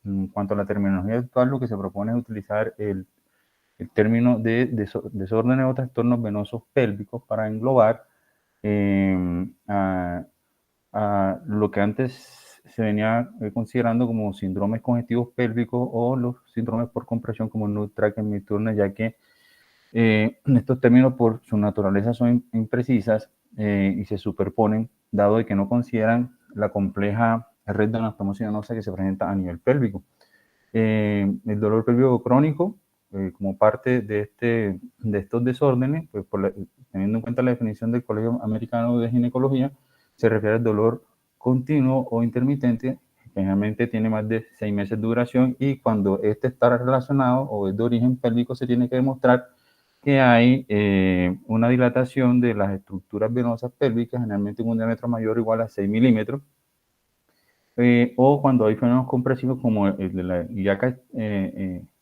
en cuanto a la terminología actual, lo que se propone es utilizar el término de desórdenes o trastornos venosos pélvicos para englobar a lo que antes se venía considerando como síndromes congestivos pélvicos o los síndromes por compresión como Null, Tracker, Midturner, ya que estos términos por su naturaleza son imprecisas y se superponen, dado de que no consideran la compleja red de anastomosis venosa que se presenta a nivel pélvico. El dolor pélvico crónico, como parte de estos desórdenes, pues teniendo en cuenta la definición del Colegio Americano de Ginecología, se refiere al dolor continuo o intermitente, que generalmente tiene más de 6 meses de duración, y cuando este está relacionado o es de origen pélvico, se tiene que demostrar que hay una dilatación de las estructuras venosas pélvicas, generalmente en un diámetro mayor o igual a 6 milímetros, o cuando hay fenómenos compresivos como el de la ilíaca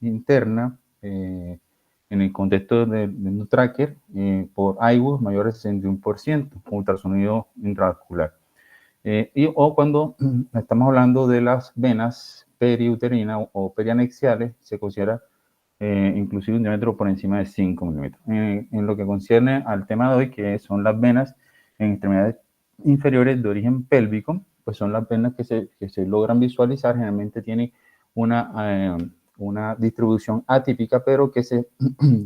interna, en el contexto del tracker, por IBUs mayores de 61%, con ultrasonido intravascular. O cuando estamos hablando de las venas periuterinas o perianexiales, se considera inclusive un diámetro por encima de 5 milímetros. En lo que concierne al tema de hoy, que son las venas en extremidades inferiores de origen pélvico, pues son las venas que se logran visualizar, generalmente tienen una distribución atípica, pero que se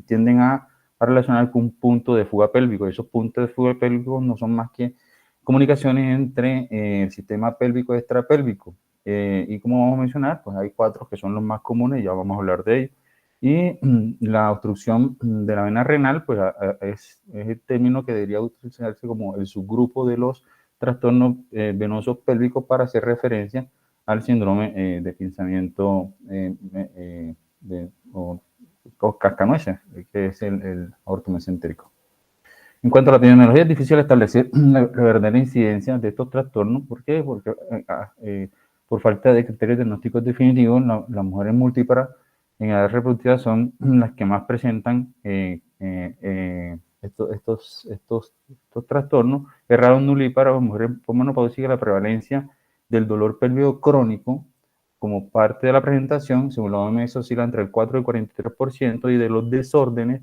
tienden a relacionar con un punto de fuga pélvico. Esos puntos de fuga pélvico no son más que comunicaciones entre el sistema pélvico y extrapélvico. Y como vamos a mencionar, pues hay 4 que son los más comunes, ya vamos a hablar de ellos. Y la obstrucción de la vena renal, pues es el término que debería utilizarse como el subgrupo de los trastornos venosos pélvicos para hacer referencia al síndrome de pinzamiento o cascanueces, que es el aorto mesentérico. En cuanto a la epidemiología, es difícil establecer la verdadera incidencia de estos trastornos. ¿Por qué? Porque por falta de criterios diagnósticos definitivos, las mujeres multíparas en edad reproductiva son las que más presentan estos trastornos. Es raro en nulíparas o mujeres menopáusicas la prevalencia del dolor pélvico crónico como parte de la presentación, según la OMS, oscila entre el 4 y el 43%, y de los desórdenes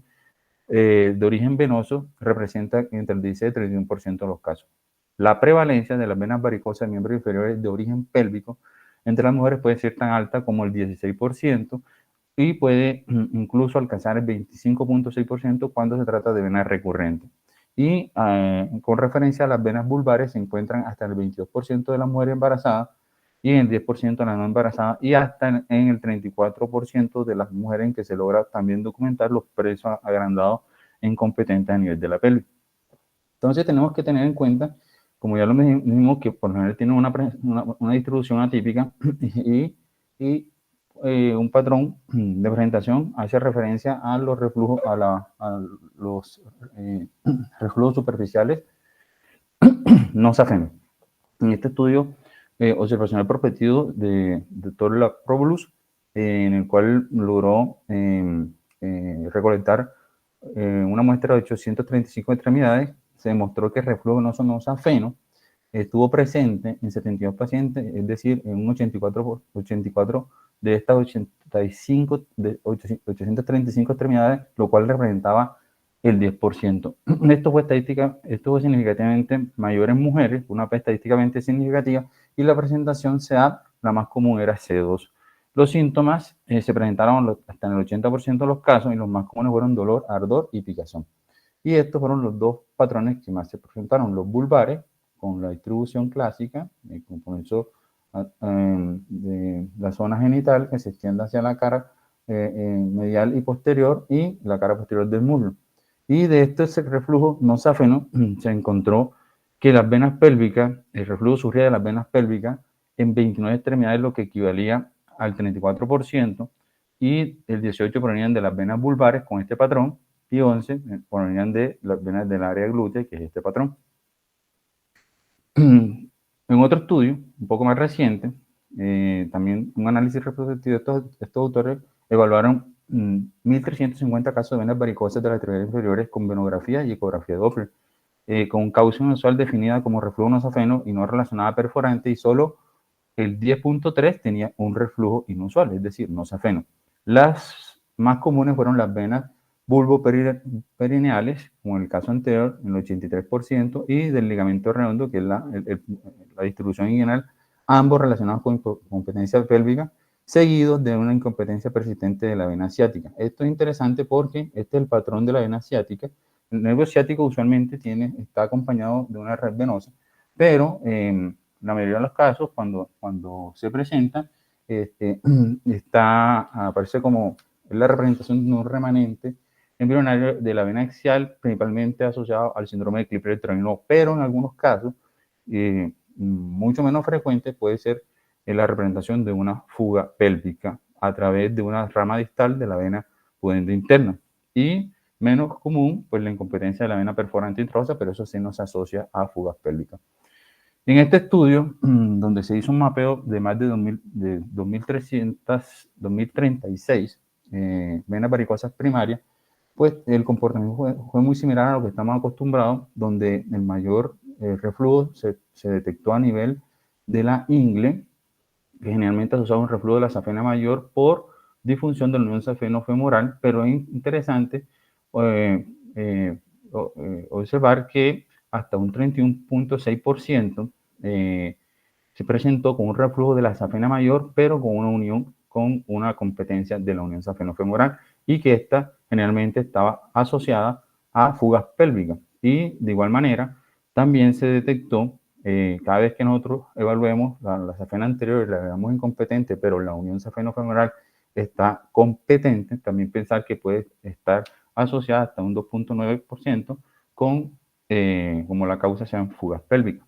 de origen venoso representa entre el 16 y el 31% de los casos. La prevalencia de las venas varicosas de miembros inferiores de origen pélvico entre las mujeres puede ser tan alta como el 16% y puede incluso alcanzar el 25.6% cuando se trata de venas recurrentes. Y con referencia a las venas vulvares, se encuentran hasta el 22% de las mujeres embarazadas y en el 10% de las no embarazadas y hasta en el 34% de las mujeres en que se logra también documentar los presos agrandados incompetentes a nivel de la pelvis. Entonces tenemos que tener en cuenta, como ya lo dijimos, que por lo general tienen una distribución atípica y un patrón de presentación hace referencia a los reflujos, a los reflujos superficiales no safenos. En este estudio observacional prospectivo de Dr. Lacrobolus, en el cual logró recolectar una muestra de 835 extremidades, se demostró que el reflujo no safeno estuvo presente en 72 pacientes, es decir, en un 84 de estas 835 extremidades, lo cual representaba el 10%. Esto fue significativamente mayor en mujeres, una estadísticamente significativa, y la presentación CA, la más común, era C2. Los síntomas se presentaron hasta en el 80% de los casos, y los más comunes fueron dolor, ardor y picazón. Y estos fueron los 2 patrones que más se presentaron: los vulvares, con la distribución clásica, como comenzó de la zona genital que se extiende hacia la cara medial y posterior y la cara posterior del muslo. Y de este reflujo no safeno se encontró que las venas pélvicas, el reflujo surgía de las venas pélvicas en 29 extremidades, lo que equivalía al 34%, y el 18 provenían de las venas vulvares con este patrón, y 11 provenían de las venas del área glútea, que es este patrón. En otro estudio, un poco más reciente, también un análisis reproductivo, estos autores evaluaron 1.350 casos de venas varicosas de las extremidades inferiores con venografía y ecografía Doppler, con causa inusual definida como reflujo no safeno y no relacionada a perforante, y solo el 10.3 tenía un reflujo inusual, es decir, no safeno. Las más comunes fueron las venas bulboperineales, como en el caso anterior, en el 83%, y del ligamento redondo, que es la distribución inguinal, ambos relacionados con incompetencia pélvica, seguidos de una incompetencia persistente de la vena ciática. Esto es interesante porque este es el patrón de la vena ciática. El nervio ciático usualmente está acompañado de una red venosa, pero en la mayoría de los casos, cuando se presenta, aparece como la representación de un remanente embrionario de la vena axial, principalmente asociado al síndrome de Klippel-Trenaunay, pero en algunos casos, mucho menos frecuente, puede ser la representación de una fuga pélvica a través de una rama distal de la vena pudenda interna. Y menos común, pues la incompetencia de la vena perforante intraosa, pero eso sí no se asocia a fugas pélvicas. En este estudio, donde se hizo un mapeo de más de 2.336 venas varicosas primarias, pues el comportamiento fue muy similar a lo que estamos acostumbrados, donde el mayor reflujo se detectó a nivel de la ingle, que generalmente asociado a un reflujo de la safena mayor por disfunción del unión safeno-femoral, pero es interesante observar que hasta un 31.6% se presentó con un reflujo de la safena mayor, pero con una unión con una competencia de la unión safeno-femoral, y que esta generalmente estaba asociada a fugas pélvicas. Y de igual manera, también se detectó, cada vez que nosotros evaluemos la safena anterior y la veamos incompetente, pero la unión safeno-femoral está competente, también pensar que puede estar asociada hasta un 2.9% con, como la causa sean fugas pélvicas.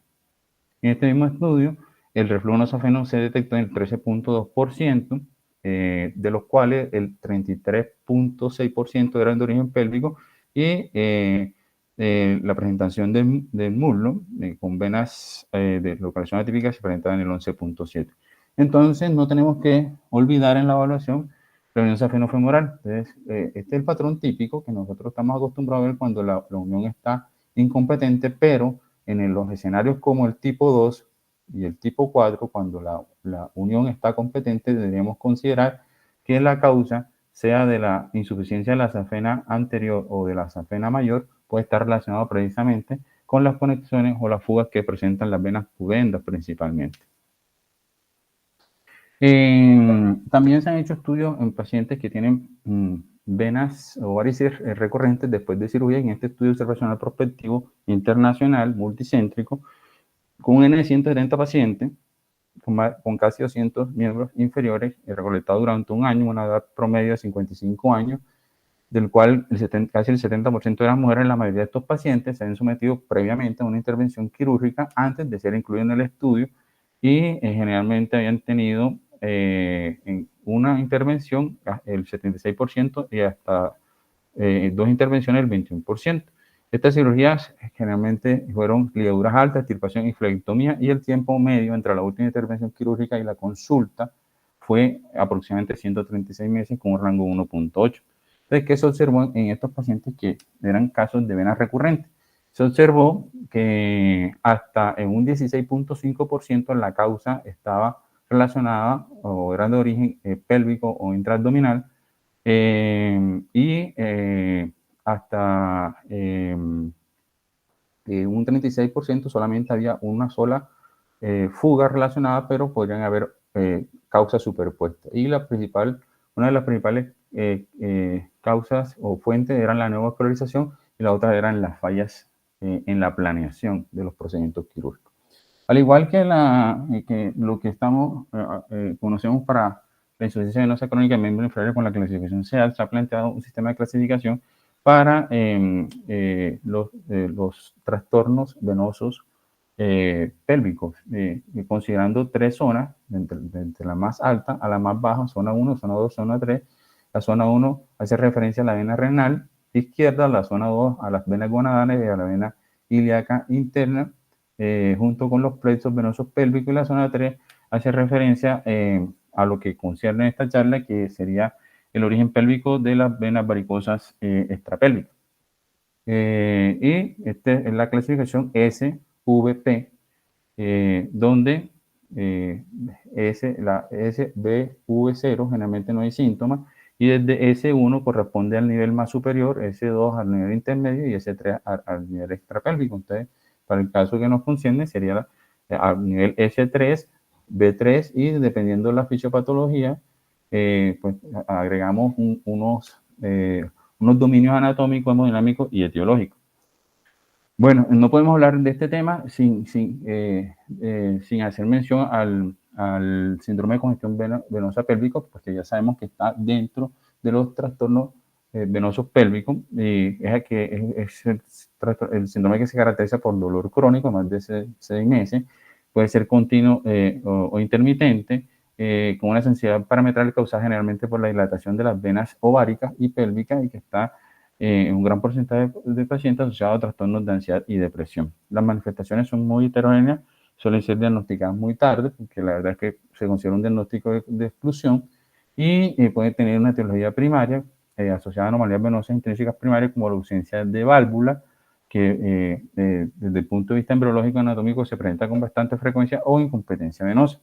En este mismo estudio, el reflujo nasofeno se detectó en el 13.2%, de los cuales el 33.6% eran de origen pélvico, y la presentación del muslo con venas de localización atípica se presentaba en el 11.7%. Entonces, no tenemos que olvidar en la evaluación la unión safeno-femoral. Entonces, este es el patrón típico que nosotros estamos acostumbrados a ver cuando la unión está incompetente, pero en los escenarios como el tipo 2 y el tipo 4, cuando la unión está competente, deberíamos considerar que la causa, sea de la insuficiencia de la safena anterior o de la safena mayor, puede estar relacionado precisamente con las conexiones o las fugas que presentan las venas pudendas principalmente. También se han hecho estudios en pacientes que tienen venas o varices recurrentes después de cirugía. En este estudio observacional prospectivo internacional multicéntrico, con un N de 170 pacientes, con casi 200 miembros inferiores, recolectado durante un año, una edad promedio de 55 años, del cual casi el 70% eran mujeres. La mayoría de estos pacientes se han sometido previamente a una intervención quirúrgica antes de ser incluidos en el estudio, y generalmente habían tenido en una intervención el 76% y hasta 2 intervenciones el 21%. Estas cirugías generalmente fueron ligaduras altas, extirpación y flectomía, y el tiempo medio entre la última intervención quirúrgica y la consulta fue aproximadamente 136 meses, con un rango 1.8. Entonces, ¿qué se observó en estos pacientes que eran casos de venas recurrentes? Se observó que hasta en un 16.5% la causa estaba relacionada o era de origen pélvico o intraabdominal, y hasta un 36% solamente había una sola fuga relacionada, pero podrían haber causas superpuestas. Y una de las principales causas o fuentes eran la neovascularización, y la otra eran las fallas en la planeación de los procedimientos quirúrgicos. Al igual que lo que conocemos para la insuficiencia venosa crónica de miembro inferior con la clasificación SEAD, se ha planteado un sistema de clasificación para los trastornos venosos pélvicos, considerando 3 zonas, entre la más alta a la más baja, zona 1, zona 2, zona 3. La zona 1 hace referencia a la vena renal izquierda, la zona 2 a las venas gonadales y a la vena ilíaca interna, junto con los plexos venosos pélvicos, y la zona 3 hace referencia a lo que concierne esta charla, que sería el origen pélvico de las venas varicosas extrapélvicas. Y esta es la clasificación SVP, donde la SBV0 generalmente no hay síntomas, y desde S1 corresponde al nivel más superior, S2 al nivel intermedio y S3 al nivel extrapélvico. Entonces, para el caso que nos concierne, sería al nivel S3, B3, y dependiendo de la fisiopatología, pues agregamos unos dominios anatómicos, hemodinámicos y etiológicos. Bueno, no podemos hablar de este tema sin hacer mención al síndrome de congestión venosa pélvica, porque ya sabemos que está dentro de los trastornos venosos pélvicos, y es el síndrome que se caracteriza por dolor crónico, más de 6 meses, puede ser continuo o intermitente, con una sensibilidad parametral causada generalmente por la dilatación de las venas ováricas y pélvicas, y que está en un gran porcentaje de pacientes asociados a trastornos de ansiedad y depresión. Las manifestaciones son muy heterogéneas, suelen ser diagnosticadas muy tarde, porque la verdad es que se considera un diagnóstico de exclusión, y puede tener una etiología primaria asociada a anomalías venosas intrínsecas primarias, como la ausencia de válvula, que desde el punto de vista embriológico anatómico se presenta con bastante frecuencia, o incompetencia venosa.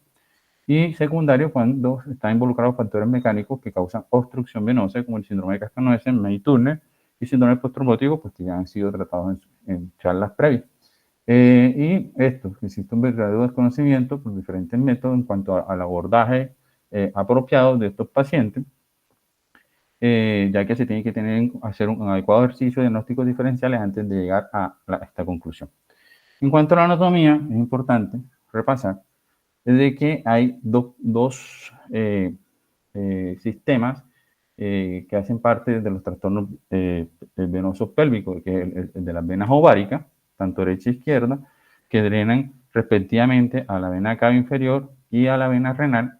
Y secundario cuando están involucrados factores mecánicos que causan obstrucción venosa, como el síndrome de Cascanueces, May-Turner, y síndrome postraumático, pues que ya han sido tratados en charlas previas. Y esto, existe un verdadero desconocimiento por diferentes métodos en cuanto al abordaje apropiado de estos pacientes, ya que se tiene que hacer un adecuado ejercicio de diagnósticos diferenciales antes de llegar a esta conclusión. En cuanto a la anatomía, es importante repasar de que hay dos sistemas que hacen parte de los trastornos venosos pélvicos, que es el de las venas ováricas, tanto derecha e izquierda, que drenan respectivamente a la vena cava inferior y a la vena renal,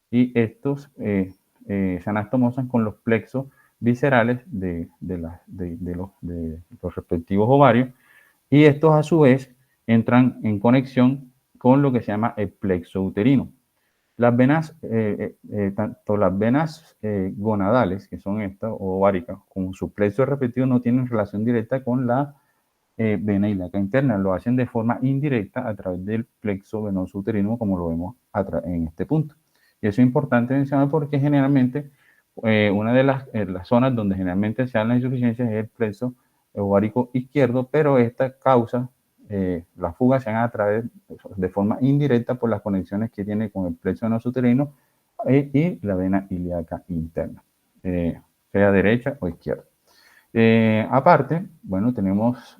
y estos se anastomosan con los plexos viscerales de los respectivos ovarios, y estos a su vez entran en conexión con lo que se llama el plexo uterino. Las venas, tanto las venas gonadales, que son estas, o ováricas, como su plexo respectivo, no tienen relación directa con la vena ilíaca interna, lo hacen de forma indirecta a través del plexo venoso uterino, como lo vemos en este punto. Y eso es importante mencionar porque generalmente una de las zonas donde generalmente se dan las insuficiencias es el plexo ovárico izquierdo, pero esta causa las fugas se dan a través de forma indirecta por las conexiones que tiene con el plexo venoso uterino y la vena ilíaca interna, sea derecha o izquierda. Aparte, bueno, tenemos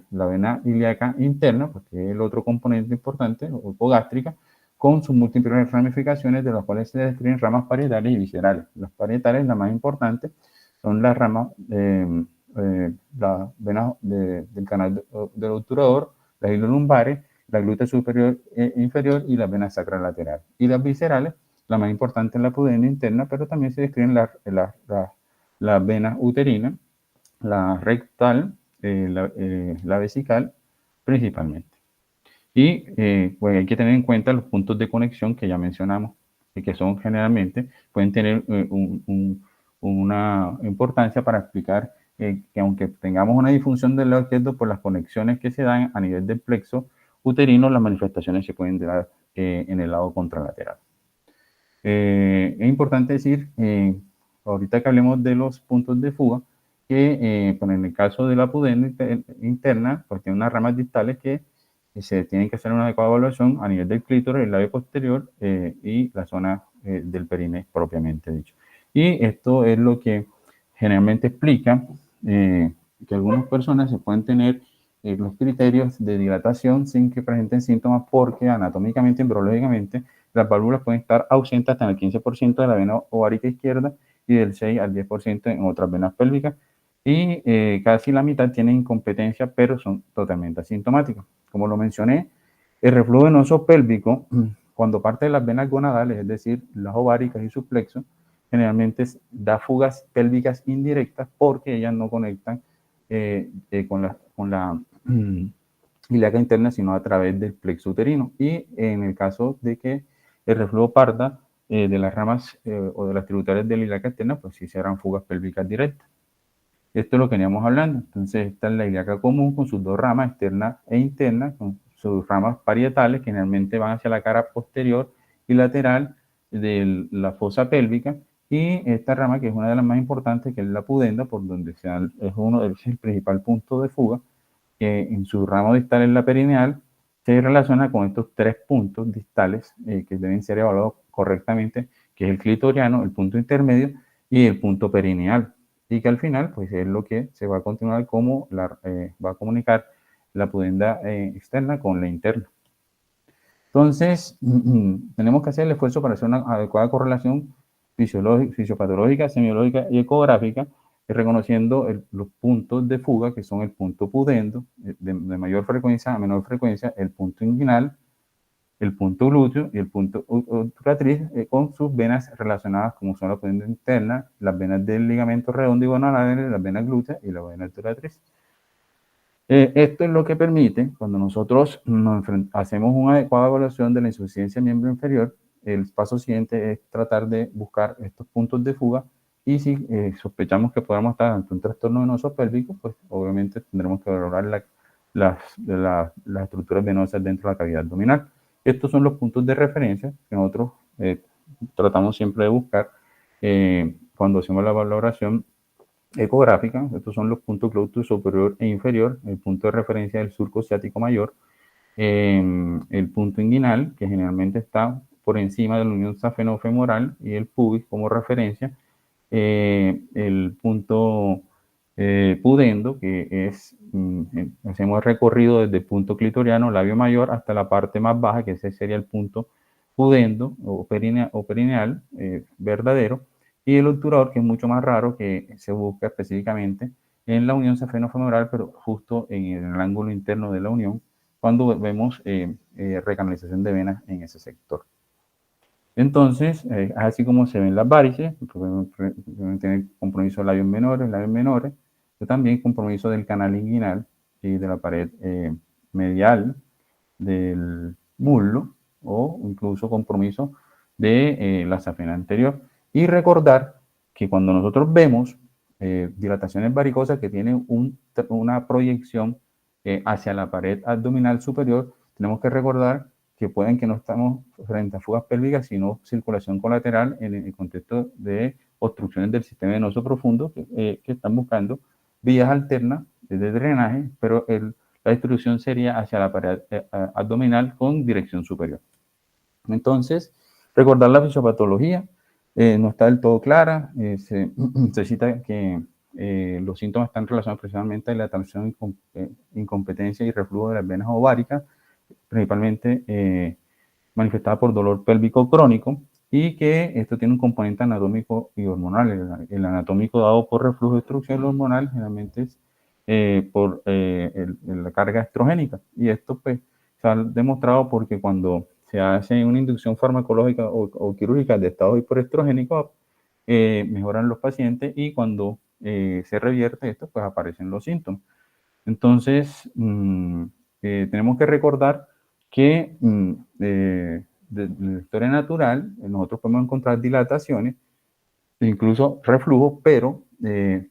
la vena ilíaca interna, porque es el otro componente importante, hipogástrica, con sus múltiples ramificaciones, de las cuales se describen ramas parietales y viscerales. Las parietales, la más importante, son las ramas, la vena del canal del obturador, las ilolumbares, la glútea superior e inferior y la vena sacra lateral. Y las viscerales, la más importante es la pudenda interna, pero también se describen las venas uterinas, la rectal, la vesical principalmente. Y pues hay que tener en cuenta los puntos de conexión que ya mencionamos, que son generalmente, pueden tener una importancia para explicar que aunque tengamos una disfunción del lado izquierdo por las conexiones que se dan a nivel del plexo uterino, las manifestaciones se pueden dar en el lado contralateral. Es importante decir, ahorita que hablemos de los puntos de fuga, que pues en el caso de la pudenda interna, pues tiene unas ramas distales que se tienen que hacer una adecuada evaluación a nivel del clítoris, el labio posterior y la zona del perine propiamente dicho. Y esto es lo que generalmente explica que algunas personas se pueden tener los criterios de dilatación sin que presenten síntomas, porque anatómicamente, embriológicamente, las válvulas pueden estar ausentes hasta en el 15% de la vena ovárica izquierda y del 6 al 10% en otras venas pélvicas, y casi la mitad tienen incompetencia, pero son totalmente asintomáticas. Como lo mencioné, el reflujo venoso pélvico, cuando parte de las venas gonadales, es decir, las ováricas y sus plexos, generalmente da fugas pélvicas indirectas porque ellas no conectan con la ilíaca interna, sino a través del plexo uterino. Y en el caso de que el reflujo parta de las ramas o de las tributarias de la ilíaca externa, pues sí serán fugas pélvicas directas. Esto es lo que veníamos hablando. Entonces, esta es la ilíaca común con sus dos ramas, externa e interna, con sus ramas parietales, que generalmente van hacia la cara posterior y lateral de la fosa pélvica, y esta rama, que es una de las más importantes, que es la pudenda, por donde es el principal punto de fuga, que en su ramo distal en la perineal se relaciona con estos tres puntos distales que deben ser evaluados correctamente, que es el clitoriano, el punto intermedio y el punto perineal, y que al final pues es lo que se va a continuar como va a comunicar la pudenda externa con la interna. Entonces, tenemos que hacer el esfuerzo para hacer una adecuada correlación fisiopatológica, semiológica y ecográfica, reconociendo los puntos de fuga, que son el punto pudendo, de mayor frecuencia a menor frecuencia, el punto inguinal, el punto glúteo y el punto obturatriz, con sus venas relacionadas, como son la pudenda interna, las venas del ligamento redondo y gonadal, las venas glúteas y la vena obturatriz. Esto es lo que permite, cuando nosotros hacemos una adecuada evaluación de la insuficiencia miembro inferior, el paso siguiente es tratar de buscar estos puntos de fuga, y si sospechamos que podamos estar ante un trastorno venoso pélvico, pues obviamente tendremos que valorar las estructuras venosas dentro de la cavidad abdominal. Estos son los puntos de referencia que nosotros tratamos siempre de buscar cuando hacemos la valoración ecográfica. Estos son los puntos glúteo superior e inferior, el punto de referencia del surco ciático mayor, el punto inguinal, que generalmente está por encima de la unión safenofemoral, y el pubis como referencia, el punto pudendo, que es, hacemos el recorrido desde el punto clitoriano, labio mayor, hasta la parte más baja, que ese sería el punto pudendo o perineal verdadero, y el obturador, que es mucho más raro, que se busca específicamente en la unión safenofemoral, pero justo en el ángulo interno de la unión, cuando vemos recanalización de venas en ese sector. Entonces, así como se ven las varices, pueden tener compromiso de labios menores, pero también compromiso del canal inguinal y de la pared medial del muslo, o incluso compromiso de la safena anterior. Y recordar que cuando nosotros vemos dilataciones varicosas que tienen una proyección hacia la pared abdominal superior, tenemos que recordar que pueden que no estamos frente a fugas pélvicas, sino circulación colateral en el contexto de obstrucciones del sistema venoso profundo, que están buscando vías alternas de drenaje, pero la distribución sería hacia la pared abdominal con dirección superior. Entonces, recordar la fisiopatología no está del todo clara. Se cita que los síntomas están relacionados principalmente a la dilatación, incompetencia y reflujo de las venas ováricas, principalmente manifestada por dolor pélvico crónico, y que esto tiene un componente anatómico y hormonal. El anatómico dado por reflujo de obstrucción hormonal generalmente es por la carga estrogénica, y esto pues se ha demostrado porque cuando se hace una inducción farmacológica o quirúrgica de estado hiperestrogénico, mejoran los pacientes, y cuando se revierte esto, pues aparecen los síntomas. Entonces, tenemos que recordar que de la historia natural nosotros podemos encontrar dilataciones, incluso reflujo, pero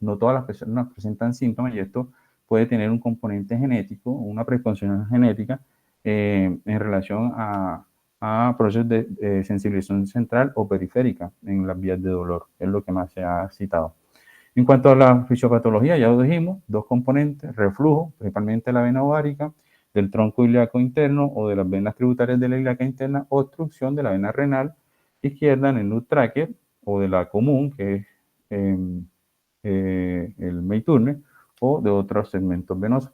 no todas las personas presentan síntomas, y esto puede tener un componente genético, una predisposición genética en relación a procesos de sensibilización central o periférica en las vías de dolor, es lo que más se ha citado. En cuanto a la fisiopatología, ya lo dijimos, dos componentes: reflujo, principalmente la vena ovárica, del tronco ilíaco interno o de las venas tributarias de la ilíaca interna, obstrucción de la vena renal izquierda en el nut tracker, o de la común, que es el Mayturner, o de otros segmentos venosos.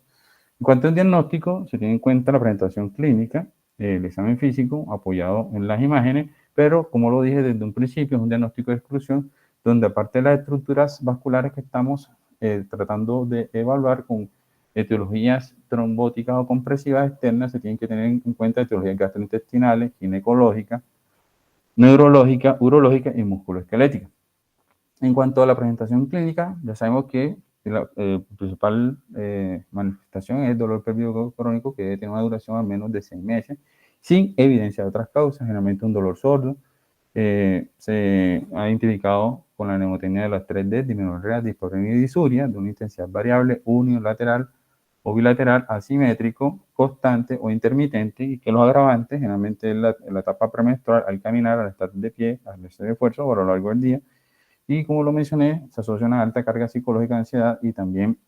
En cuanto al diagnóstico, se tiene en cuenta la presentación clínica, el examen físico apoyado en las imágenes, pero como lo dije desde un principio, es un diagnóstico de exclusión, donde aparte de las estructuras vasculares que estamos tratando de evaluar con etiologías trombóticas o compresivas externas, se tienen que tener en cuenta etiologías gastrointestinales, ginecológicas, neurológicas, urológicas y musculoesqueléticas. En cuanto a la presentación clínica, ya sabemos que la principal manifestación es el dolor pélvico crónico, que debe tener una duración al menos de 6 meses, sin evidencia de otras causas, generalmente un dolor sordo. Se ha identificado con la mnemotecnia de las 3D, dismenorrea, dispareunia y disuria, de una intensidad variable, unilateral o bilateral, asimétrico, constante o intermitente, y que los agravantes, generalmente en la etapa premenstrual, al caminar, al estar de pie, al hacer esfuerzo o a lo largo del día, y como lo mencioné, se asocia a una alta carga psicológica de ansiedad y también,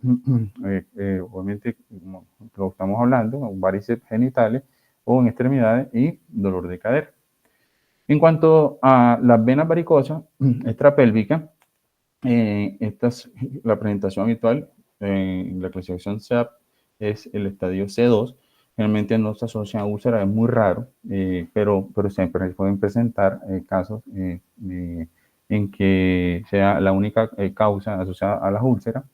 obviamente, como lo estamos hablando, varices genitales o en extremidades y dolor de cadera. En cuanto a las venas varicosas extrapélvicas, la presentación habitual en la clasificación SEAP es el estadio C2. Generalmente no se asocia a úlcera, es muy raro, pero siempre pueden presentar casos en que sea la única causa asociada a las úlceras,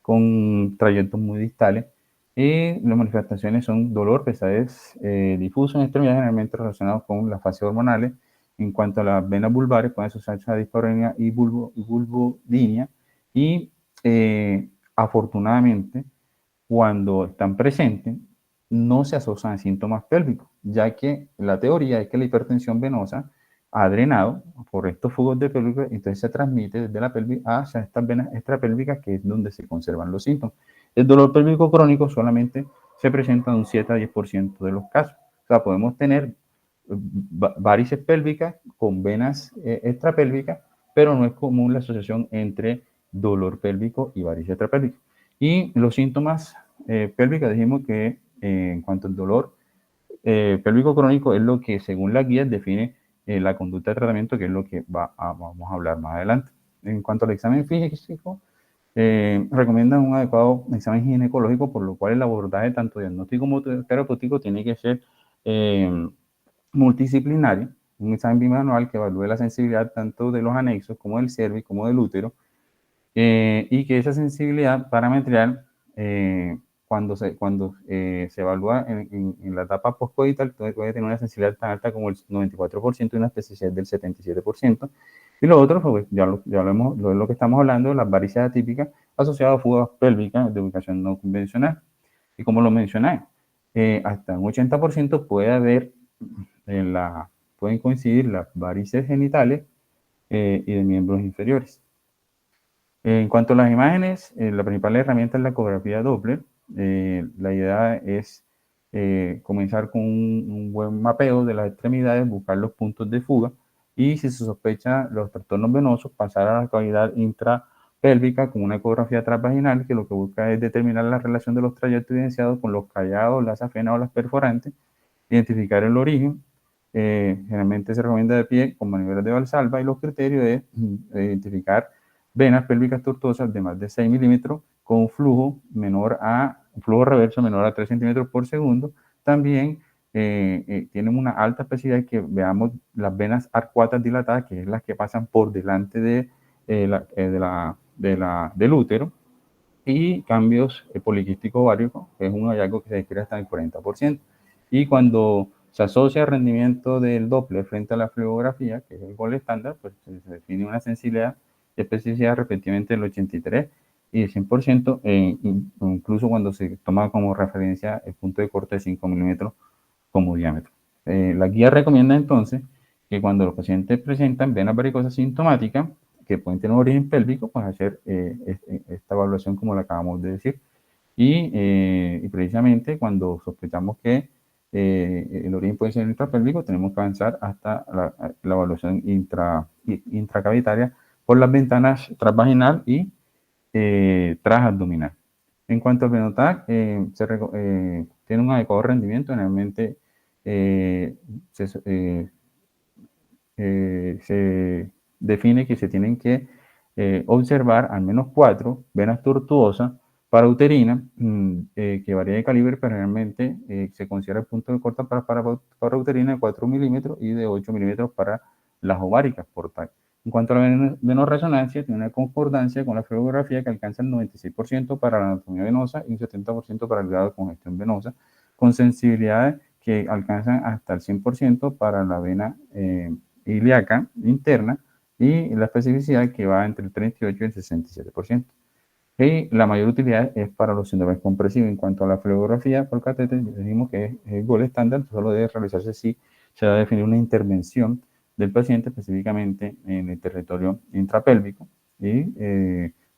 con trayectos muy distales. Y las manifestaciones son dolor, pesadez difuso en extremidades, generalmente relacionados con las fases hormonales. En cuanto a las venas vulvares, pueden asociarse a dispareunia y vulvodynia. Y afortunadamente, cuando están presentes, no se asocian a síntomas pélvicos, ya que la teoría es que la hipertensión venosa ha drenado por estos flujos de pélvico, entonces se transmite desde la pelvis hacia estas venas extrapélvicas, que es donde se conservan los síntomas. El dolor pélvico crónico solamente se presenta en un 7 a 10% de los casos. O sea, podemos tener varices pélvicas con venas extrapélvicas, pero no es común la asociación entre dolor pélvico y varices extrapélvicas. Y los síntomas pélvicos, dijimos que en cuanto al dolor pélvico crónico es lo que según las guías define la conducta de tratamiento, que es lo que vamos a hablar más adelante. En cuanto al examen físico, recomiendan un adecuado examen ginecológico, por lo cual el abordaje tanto diagnóstico como terapéutico tiene que ser multidisciplinario, un examen bimanual que evalúe la sensibilidad tanto de los anexos como del cervix como del útero, y que esa sensibilidad parametrial, cuando se evalúa en la etapa postcoital, puede tener una sensibilidad tan alta como el 94% y una especificidad del 77%. Y lo otro, pues, ya lo es lo que estamos hablando, las varices atípicas asociadas a fugas pélvicas de ubicación no convencional. Y como lo mencioné, hasta un 80% puede haber pueden coincidir las varices genitales y de miembros inferiores. En cuanto a las imágenes, la principal herramienta es la ecografía Doppler. La idea es comenzar con un buen mapeo de las extremidades, buscar los puntos de fuga y, si se sospecha los trastornos venosos, pasar a la cavidad intrapélvica con una ecografía transvaginal, que lo que busca es determinar la relación de los trayectos evidenciados con los callados, las afenas o las perforantes, identificar el origen. Generalmente se recomienda de pie con maniobras de Valsalva, y los criterios es identificar venas pélvicas tortuosas de más de 6 milímetros con un flujo reverso menor a 3 centímetros por segundo. También tienen una alta especificidad que veamos las venas arcuatas dilatadas, que es las que pasan por delante del útero, y cambios poliquísticos ovarios, que es un hallazgo que se describe hasta el 40%. Y cuando se asocia el rendimiento del Doppler frente a la fluorografía, que es el gol estándar, pues se define una sensibilidad y especificidad respectivamente del 83 y el 100%, incluso cuando se toma como referencia el punto de corte de 5 milímetros como diámetro. La guía recomienda entonces que cuando los pacientes presentan venas varicosas sintomáticas, que pueden tener origen pélvico, pues hacer esta evaluación como la acabamos de decir. Y precisamente cuando sospechamos que el origen puede ser intrapélvico, tenemos que avanzar hasta la evaluación intracavitaria por las ventanas transvaginal y transabdominal. En cuanto al Venotac, tiene un adecuado rendimiento. Generalmente se define que se tienen que observar al menos 4 venas tortuosas parauterinas, que varía de calibre, pero realmente se considera el punto de corte para parauterina de 4 milímetros y de 8 milímetros para las ováricas portales. En cuanto a la venorresonancia, tiene una concordancia con la fluorografía que alcanza el 96% para la anatomía venosa y un 70% para el grado de congestión venosa, con sensibilidades que alcanzan hasta el 100% para la vena ilíaca interna, y la especificidad que va entre el 38 y el 67%. Y la mayor utilidad es para los síndromes compresivos. En cuanto a la fluorografía por catéter, decimos que es el gol estándar, solo debe realizarse si se va a definir una intervención del paciente específicamente en el territorio intrapélvico, y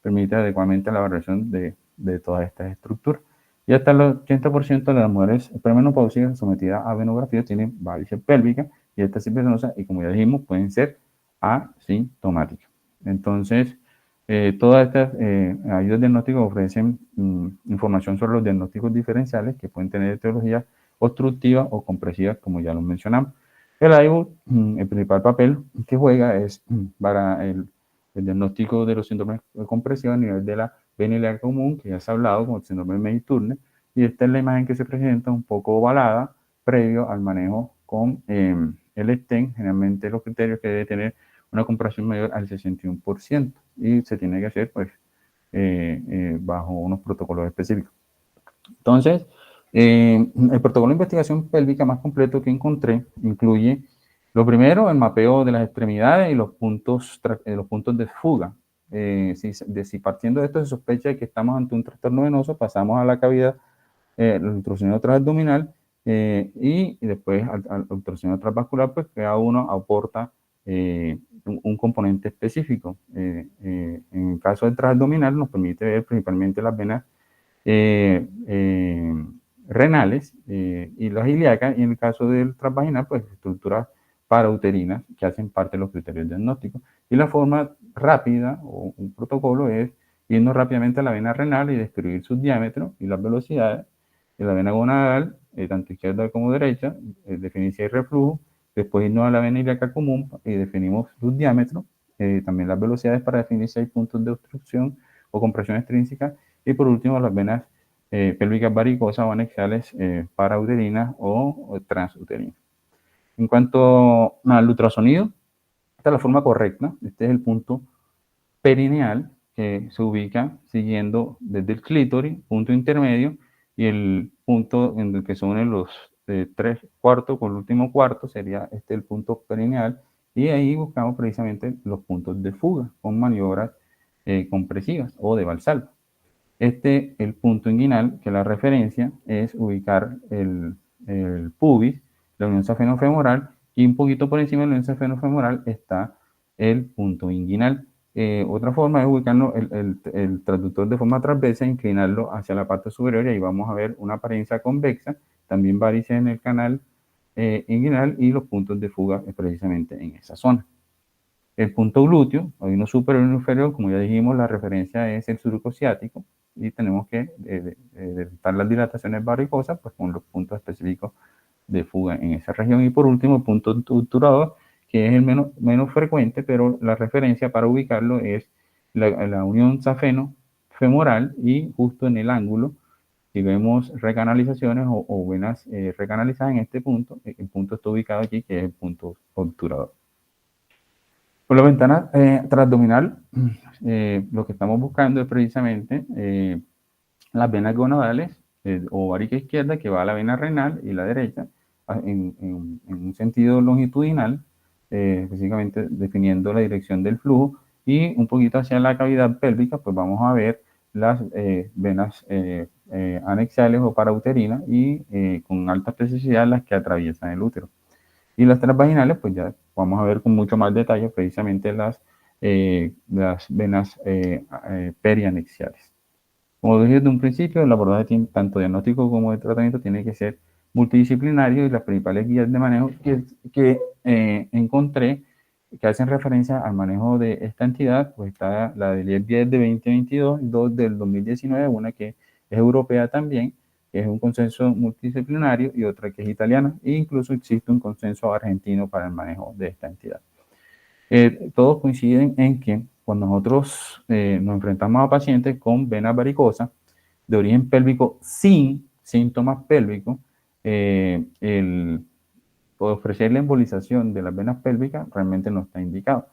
permite adecuadamente la evaluación de todas estas estructuras. Y hasta el 80% de las mujeres premenopáusicas sometidas a venografía tienen varices pélvicas y esta venosa, y como ya dijimos, pueden ser asintomáticas. Entonces, todas estas ayudas diagnósticas ofrecen información sobre los diagnósticos diferenciales que pueden tener etiologías obstructivas o compresivas, como ya lo mencionamos. El AIBU, el principal papel que juega es para el diagnóstico de los síndromes compresivos a nivel de la vena ilíaca común, que ya se ha hablado, como el síndrome de Medy-Turner, y esta es la imagen que se presenta un poco ovalada previo al manejo con el stent. Generalmente los criterios que debe tener una compresión mayor al 61% y se tiene que hacer pues bajo unos protocolos específicos. Entonces, el protocolo de investigación pélvica más completo que encontré incluye lo primero, el mapeo de las extremidades y los puntos de fuga. Si partiendo de esto se sospecha que estamos ante un trastorno venoso, pasamos a la cavidad, el ultrasonido transabdominal y después al ultrasonido transvascular, pues cada uno aporta un componente específico. En el caso del transabdominal nos permite ver principalmente las venas renales y las ilíacas, y en el caso del transvaginal, pues estructuras parauterinas que hacen parte de los criterios diagnósticos. Y la forma rápida o un protocolo es irnos rápidamente a la vena renal y describir sus diámetros y las velocidades. En la vena gonadal, tanto izquierda como derecha, definir si hay reflujo. Después irnos a la vena ilíaca común y definimos sus diámetros, también las velocidades para definir si hay puntos de obstrucción o compresión extrínseca. Y por último, las venas pélvicas varicosas o anexiales parauterinas o transuterinas. En cuanto al ultrasonido, esta es la forma correcta. Este es el punto perineal que se ubica siguiendo desde el clítoris, punto intermedio, y el punto en el que se unen los 3/4 con el último cuarto sería el punto perineal, y ahí buscamos precisamente los puntos de fuga con maniobras compresivas o de Valsalva. El punto inguinal, que la referencia es ubicar el pubis, la unión safenofemoral, y un poquito por encima de la unión safenofemoral está el punto inguinal. Otra forma es ubicarlo el transductor de forma transversa e inclinarlo hacia la parte superior, y ahí vamos a ver una apariencia convexa, también varices en el canal inguinal, y los puntos de fuga es precisamente en esa zona. El punto glúteo, hay uno superior y uno inferior, como ya dijimos, la referencia es el surco ciático, y tenemos que detectar las dilataciones varicosas pues, con los puntos específicos de fuga en esa región. Y por último, el punto obturador, que es el menos frecuente, pero la referencia para ubicarlo es la unión safeno-femoral, y justo en el ángulo, si vemos recanalizaciones o venas recanalizadas en este punto, el punto está ubicado aquí, que es el punto obturador. Por la ventana transabdominal, lo que estamos buscando es precisamente las venas gonadales o varica izquierda, que va a la vena renal, y la derecha en un sentido longitudinal, específicamente definiendo la dirección del flujo, y un poquito hacia la cavidad pélvica, pues vamos a ver las venas anexiales o parauterinas, y con alta especificidad las que atraviesan el útero. Y las transvaginales, pues ya vamos a ver con mucho más detalle precisamente las venas perianexiales. Como dije desde un principio, el abordaje tanto diagnóstico como de tratamiento tiene que ser multidisciplinario, y las principales guías de manejo que encontré que hacen referencia al manejo de esta entidad, pues está la del 10 de 2022, dos del 2019, una que es europea también, que es un consenso multidisciplinario, y otra que es italiana, e incluso existe un consenso argentino para el manejo de esta entidad. Todos coinciden en que cuando nosotros nos enfrentamos a pacientes con venas varicosas de origen pélvico sin síntomas pélvicos, el ofrecer la embolización de las venas pélvicas realmente no está indicado.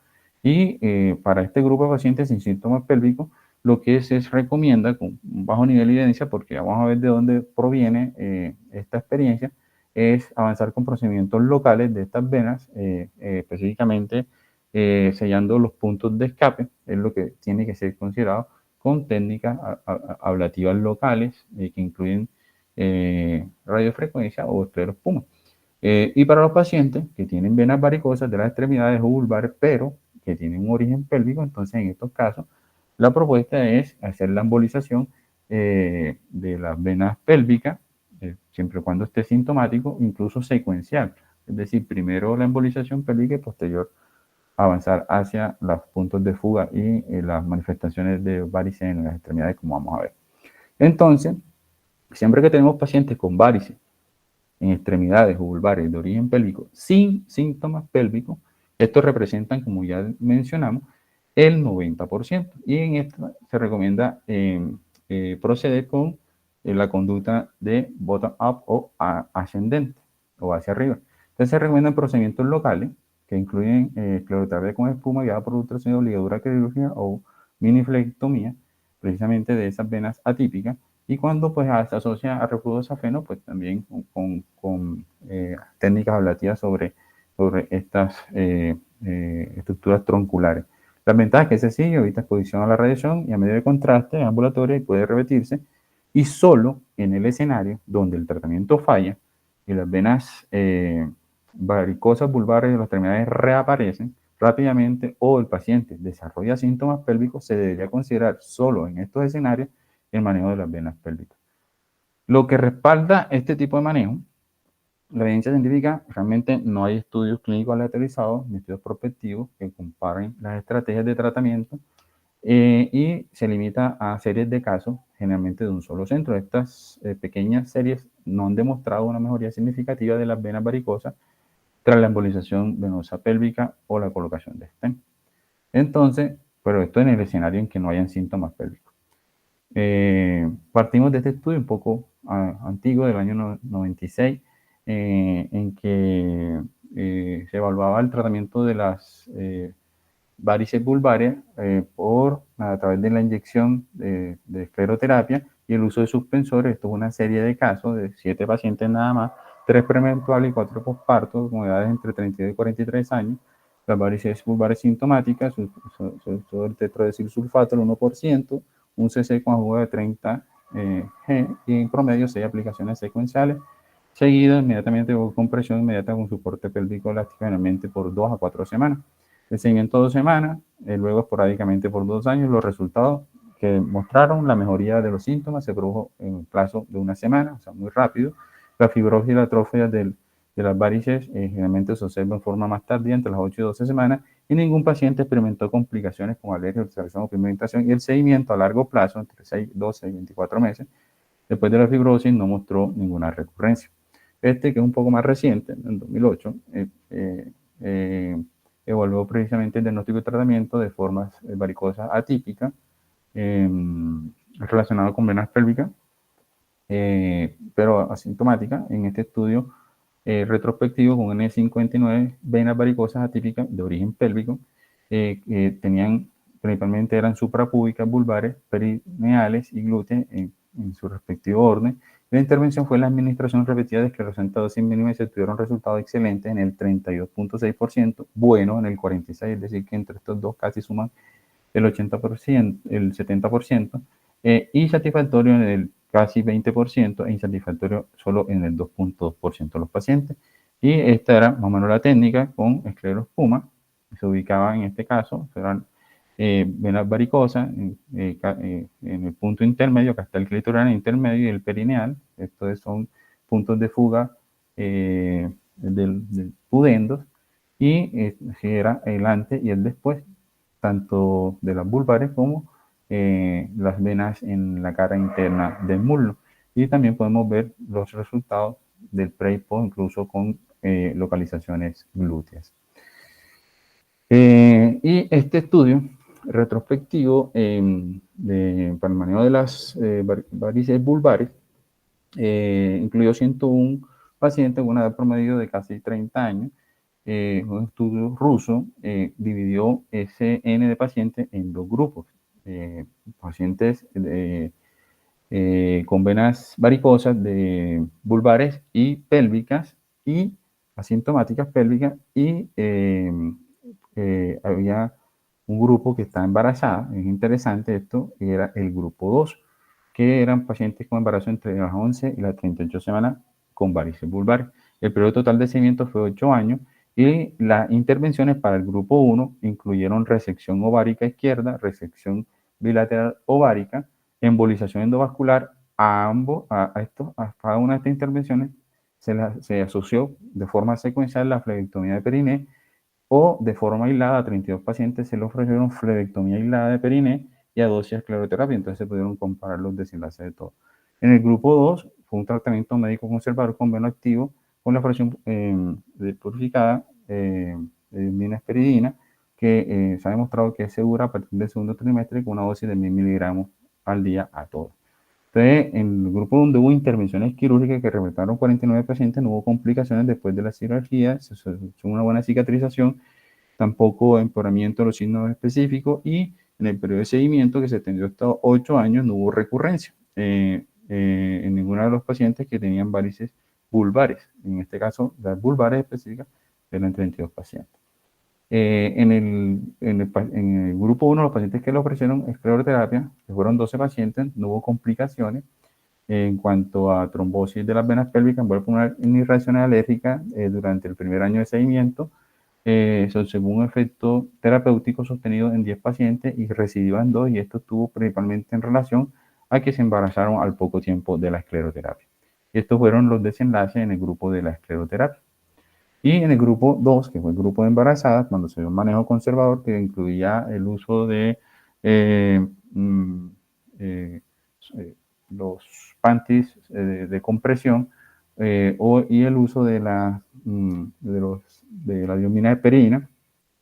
Y para este grupo de pacientes sin síntomas pélvicos, lo que se recomienda con un bajo nivel de evidencia, porque vamos a ver de dónde proviene esta experiencia, es avanzar con procedimientos locales de estas venas, específicamente sellando los puntos de escape, es lo que tiene que ser considerado, con técnicas ablativas locales que incluyen radiofrecuencia o esclerospuma. Y para los pacientes que tienen venas varicosas de las extremidades o vulvares, pero que tienen un origen pélvico, entonces en estos casos la propuesta es hacer la embolización de las venas pélvicas, siempre y cuando esté sintomático, incluso secuencial. Es decir, primero la embolización pélvica y posterior avanzar hacia los puntos de fuga y las manifestaciones de varices en las extremidades, como vamos a ver. Entonces, siempre que tenemos pacientes con varices en extremidades o vulvares de origen pélvico sin síntomas pélvicos, estos representan, como ya mencionamos, el 90%. Y en esto se recomienda proceder con la conducta de bottom-up o ascendente o hacia arriba. Entonces se recomiendan procedimientos locales que incluyen escleroterapia con espuma guiada por ultrasonido, ligadura quirúrgica o miniflectomía, precisamente de esas venas atípicas. Y cuando pues se asocia a reflujo safeno, pues también con técnicas ablativas sobre estas estructuras tronculares. Las ventajas que es sencillo, evita exposición a la radiación y a medio de contraste ambulatorio y puede repetirse. Y solo en el escenario donde el tratamiento falla y las venas varicosas vulvares de las extremidades reaparecen rápidamente o el paciente desarrolla síntomas pélvicos, se debería considerar solo en estos escenarios el manejo de las venas pélvicas. Lo que respalda este tipo de manejo, la evidencia científica, realmente no hay estudios clínicos aleatorizados ni estudios prospectivos que comparen las estrategias de tratamiento y se limita a series de casos, generalmente de un solo centro. Estas pequeñas series no han demostrado una mejoría significativa de las venas varicosas tras la embolización venosa pélvica o la colocación de stent. Entonces, pero esto en el escenario en que no hayan síntomas pélvicos. Partimos de este estudio un poco antiguo del año 96, en que se evaluaba el tratamiento de las varices vulvares a través de la inyección de escleroterapia y el uso de suspensores. Esto es una serie de casos de 7 pacientes nada más, 3 premenstruales y 4 posparto, con edades entre 32 y 43 años. Las varices vulvares sintomáticas, el tetradesilsulfato, el 1%, un cc con jugo de 30 G y en promedio 6 aplicaciones secuenciales, seguido inmediatamente con compresión inmediata con soporte pélvico elástico, generalmente por 2 a 4 semanas. El seguimiento 2 semanas, luego esporádicamente por 2 años. Los resultados que mostraron la mejoría de los síntomas se produjo en el plazo de una semana, o sea, muy rápido. La fibrosis y la atrofia de las varices generalmente se observa en forma más tardía, entre las 8 y 12 semanas, y ningún paciente experimentó complicaciones como alergia, observación o pigmentación, y el seguimiento a largo plazo, entre 6, 12 y 24 meses, después de la fibrosis, no mostró ninguna recurrencia. Este, que es un poco más reciente, en 2008, evaluó precisamente el diagnóstico y tratamiento de formas varicosas atípicas relacionado con venas pélvicas, pero asintomáticas. En este estudio retrospectivo con N59, venas varicosas atípicas de origen pélvico, tenían principalmente eran suprapúbicas, vulvares, perineales y glúteas en su respectivo orden. La intervención fue la administración repetida de esclerosante a dosis mínima y se tuvieron resultados excelentes en el 32.6%, bueno en el 46%, es decir, que entre estos dos casi suman el 80%, el 70%, y satisfactorio en el casi 20% e insatisfactorio solo en el 2.2% de los pacientes. Y esta era más o menos la técnica con esclerospuma. Se ubicaba en este caso, eran venas varicosas en el punto intermedio, acá está el clitoral intermedio y el perineal. Estos son puntos de fuga del pudendos, y si era el antes y el después, tanto de las vulvares como las venas en la cara interna del muslo. Y también podemos ver los resultados del pre y post, incluso con localizaciones glúteas. Y este estudio retrospectivo para el manejo de las varices vulvares incluyó 101 pacientes con una edad promedio de casi 30 años. Un estudio ruso dividió ese N de pacientes en dos grupos. Pacientes con venas varicosas de vulvares y pélvicas y asintomáticas pélvicas, y había un grupo que estaba embarazada. Es interesante esto, y era el grupo 2, que eran pacientes con embarazo entre las 11 y las 38 semanas con varices vulvares. El periodo total de seguimiento fue 8 años y las intervenciones para el grupo 1 incluyeron resección ovárica izquierda, resección bilateral ovárica, embolización endovascular, a cada una de estas intervenciones se asoció de forma secuencial la flebectomía de periné, o de forma aislada a 32 pacientes se le ofrecieron flebectomía aislada de periné y a dosis de escleroterapia. Entonces se pudieron comparar los desenlaces de todo. En el grupo 2 fue un tratamiento médico conservador con venoactivo con la fracción purificada de minesperidina, que se ha demostrado que es segura a partir del segundo trimestre con una dosis de 1000 miligramos al día a todos. Entonces, en el grupo donde hubo intervenciones quirúrgicas que reportaron 49 pacientes, no hubo complicaciones después de la cirugía, se hizo una buena cicatrización, tampoco empeoramiento de los signos específicos, y en el periodo de seguimiento, que se extendió hasta 8 años, no hubo recurrencia en ninguno de los pacientes que tenían varices vulvares. En este caso, las vulvares específicas eran 32 pacientes. En el grupo 1, los pacientes que le ofrecieron escleroterapia, que fueron 12 pacientes, no hubo complicaciones en cuanto a trombosis de las venas pélvicas, embolia pulmonar ni reacciones alérgicas durante el primer año de seguimiento. Se observó un efecto terapéutico sostenido en 10 pacientes y recidiva en 2, y esto estuvo principalmente en relación a que se embarazaron al poco tiempo de la escleroterapia. Estos fueron los desenlaces en el grupo de la escleroterapia. Y en el grupo 2, que fue el grupo de embarazadas, cuando se dio un manejo conservador que incluía el uso de mm, eh, los panties de compresión y el uso de la dioxina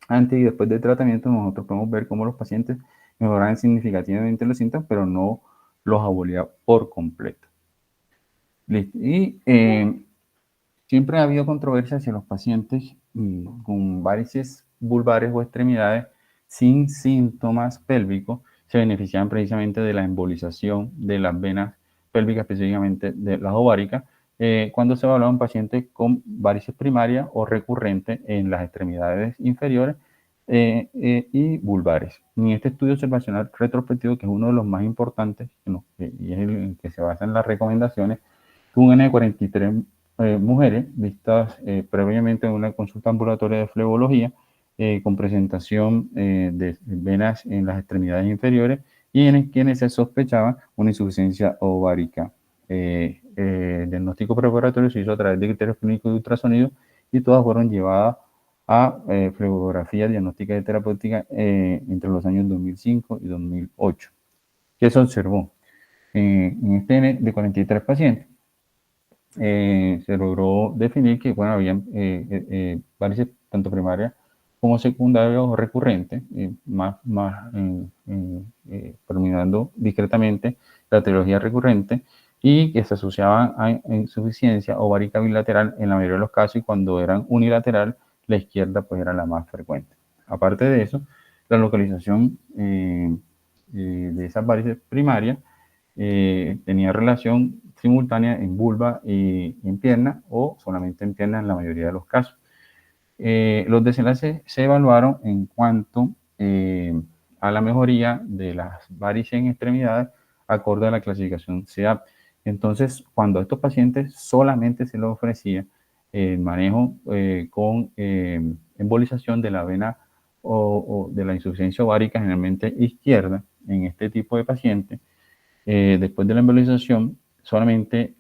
antes y después del tratamiento, nosotros podemos ver cómo los pacientes mejoraban significativamente los síntomas, pero no los abolía por completo. Y siempre ha habido controversia hacia los pacientes con varices vulvares o extremidades sin síntomas pélvicos se beneficiaban precisamente de la embolización de las venas pélvicas, específicamente de las ováricas, cuando se evaluaban pacientes con varices primarias o recurrentes en las extremidades inferiores y vulvares. En este estudio observacional retrospectivo, que es uno de los más importantes y es el que se basa en las recomendaciones, tuvo un N de 43 mujeres vistas previamente en una consulta ambulatoria de flebología con presentación de venas en las extremidades inferiores y en quienes se sospechaba una insuficiencia ovárica. El diagnóstico preparatorio se hizo a través de criterios clínicos de ultrasonido y todas fueron llevadas a flebografía diagnóstica y terapéutica entre los años 2005 y 2008. ¿Qué se observó? En este N de 43 pacientes, se logró definir que, bueno, habían varices tanto primarias como secundarias o recurrentes, predominando discretamente la etiología recurrente, y que se asociaban a insuficiencia ovárica bilateral en la mayoría de los casos, y cuando eran unilateral, la izquierda pues era la más frecuente. Aparte de eso, la localización de esas varices primarias tenía relación simultánea en vulva y en pierna, o solamente en pierna en la mayoría de los casos. Los desenlaces se evaluaron en cuanto a la mejoría de las varices en extremidades acorde a la clasificación CEAP. Entonces, cuando a estos pacientes solamente se les ofrecía el manejo con embolización de la vena o de la insuficiencia ovárica, generalmente izquierda, en este tipo de pacientes, después de la embolización, solamente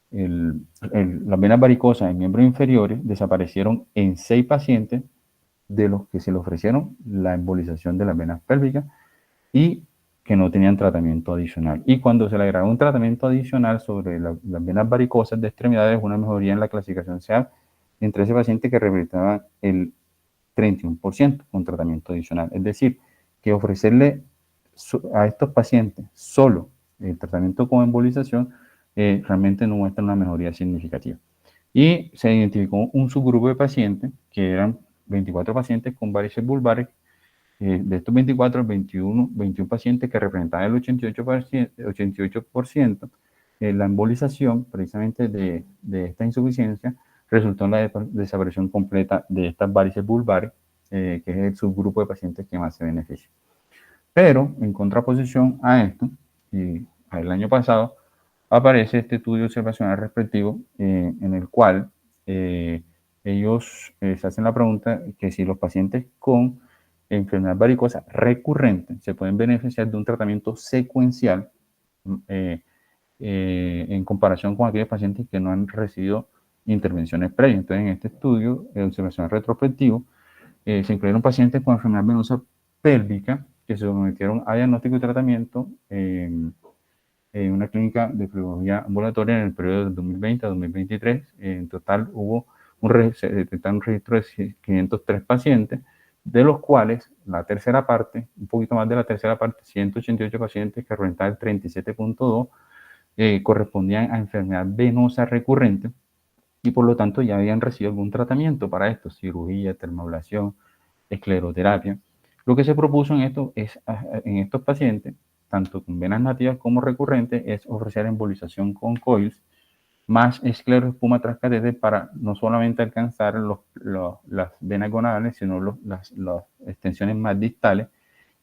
las venas varicosas en miembros inferiores desaparecieron en 6 pacientes de los que se le ofrecieron la embolización de las venas pélvicas y que no tenían tratamiento adicional. Y cuando se le agregó un tratamiento adicional sobre las venas varicosas de extremidades, una mejoría en la clasificación CEAP entre ese paciente que representaba el 31% con tratamiento adicional. Es decir, que ofrecerle a estos pacientes solo el tratamiento con embolización realmente no muestra una mejoría significativa. Y se identificó un subgrupo de pacientes, que eran 24 pacientes con varices vulvares. De estos 24, 21 pacientes que representaban el 88%, la embolización precisamente de esta insuficiencia resultó en la desaparición completa de estas varices vulvares, que es el subgrupo de pacientes que más se beneficia. Pero en contraposición a esto, y el año pasado, aparece este estudio observacional respectivo en el cual, ellos se hacen la pregunta que si los pacientes con, enfermedad varicosa recurrente se pueden beneficiar de un tratamiento secuencial en comparación con aquellos pacientes que no han recibido intervenciones previas. Entonces, en este estudio de observación retrospectivo, se incluyeron pacientes con enfermedad venosa pélvica que se sometieron a diagnóstico y tratamiento en una clínica de flebología ambulatoria en el periodo de 2020 a 2023. En total se detectaron un registro de 503 pacientes, de los cuales la tercera parte, un poquito más de la tercera parte, 188 pacientes que representaban el 37.2, correspondían a enfermedad venosa recurrente y por lo tanto ya habían recibido algún tratamiento para esto, cirugía, termoablación, escleroterapia. Lo que se propuso en estos pacientes, tanto con venas nativas como recurrentes, es ofrecer embolización con coils más escleroespuma tras catéter para no solamente alcanzar las venas gonadales, sino las extensiones más distales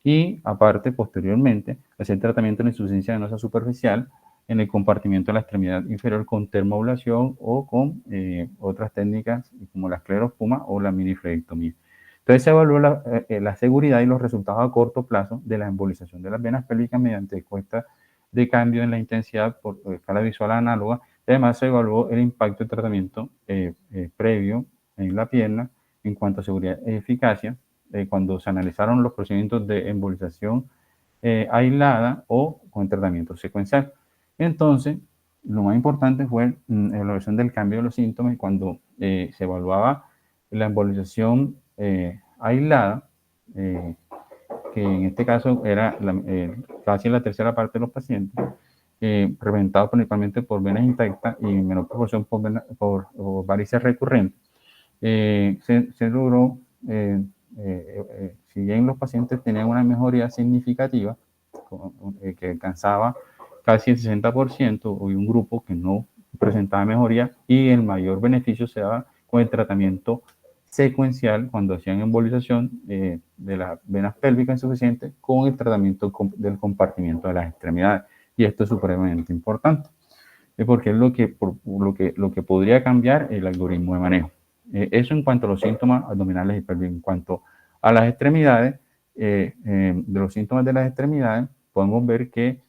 y aparte, posteriormente, hacer tratamiento de insuficiencia venosa superficial en el compartimiento de la extremidad inferior con termoablación o con otras técnicas como la esclerospuma o la miniflerectomía. Entonces se evaluó la seguridad y los resultados a corto plazo de la embolización de las venas pélvicas mediante encuesta de cambio en la intensidad por escala visual análoga. Además se evaluó el impacto del tratamiento previo en la pierna en cuanto a seguridad y eficacia cuando se analizaron los procedimientos de embolización aislada o con tratamiento secuencial. Entonces, lo más importante fue la evaluación del cambio de los síntomas cuando se evaluaba la embolización aislada, que en este caso era casi la tercera parte de los pacientes, representados principalmente por venas intactas y en menor proporción por varices recurrentes. Se logró, si bien los pacientes tenían una mejoría significativa, que alcanzaba casi el 60%, hubo un grupo que no presentaba mejoría y el mayor beneficio se daba con el tratamiento secuencial cuando hacían embolización de las venas pélvicas insuficientes con el tratamiento del compartimiento de las extremidades. Y esto es supremamente importante, porque es lo que podría cambiar el algoritmo de manejo. Eso en cuanto a los síntomas abdominales y pélvicos. En cuanto a las extremidades, de los síntomas de las extremidades, podemos ver que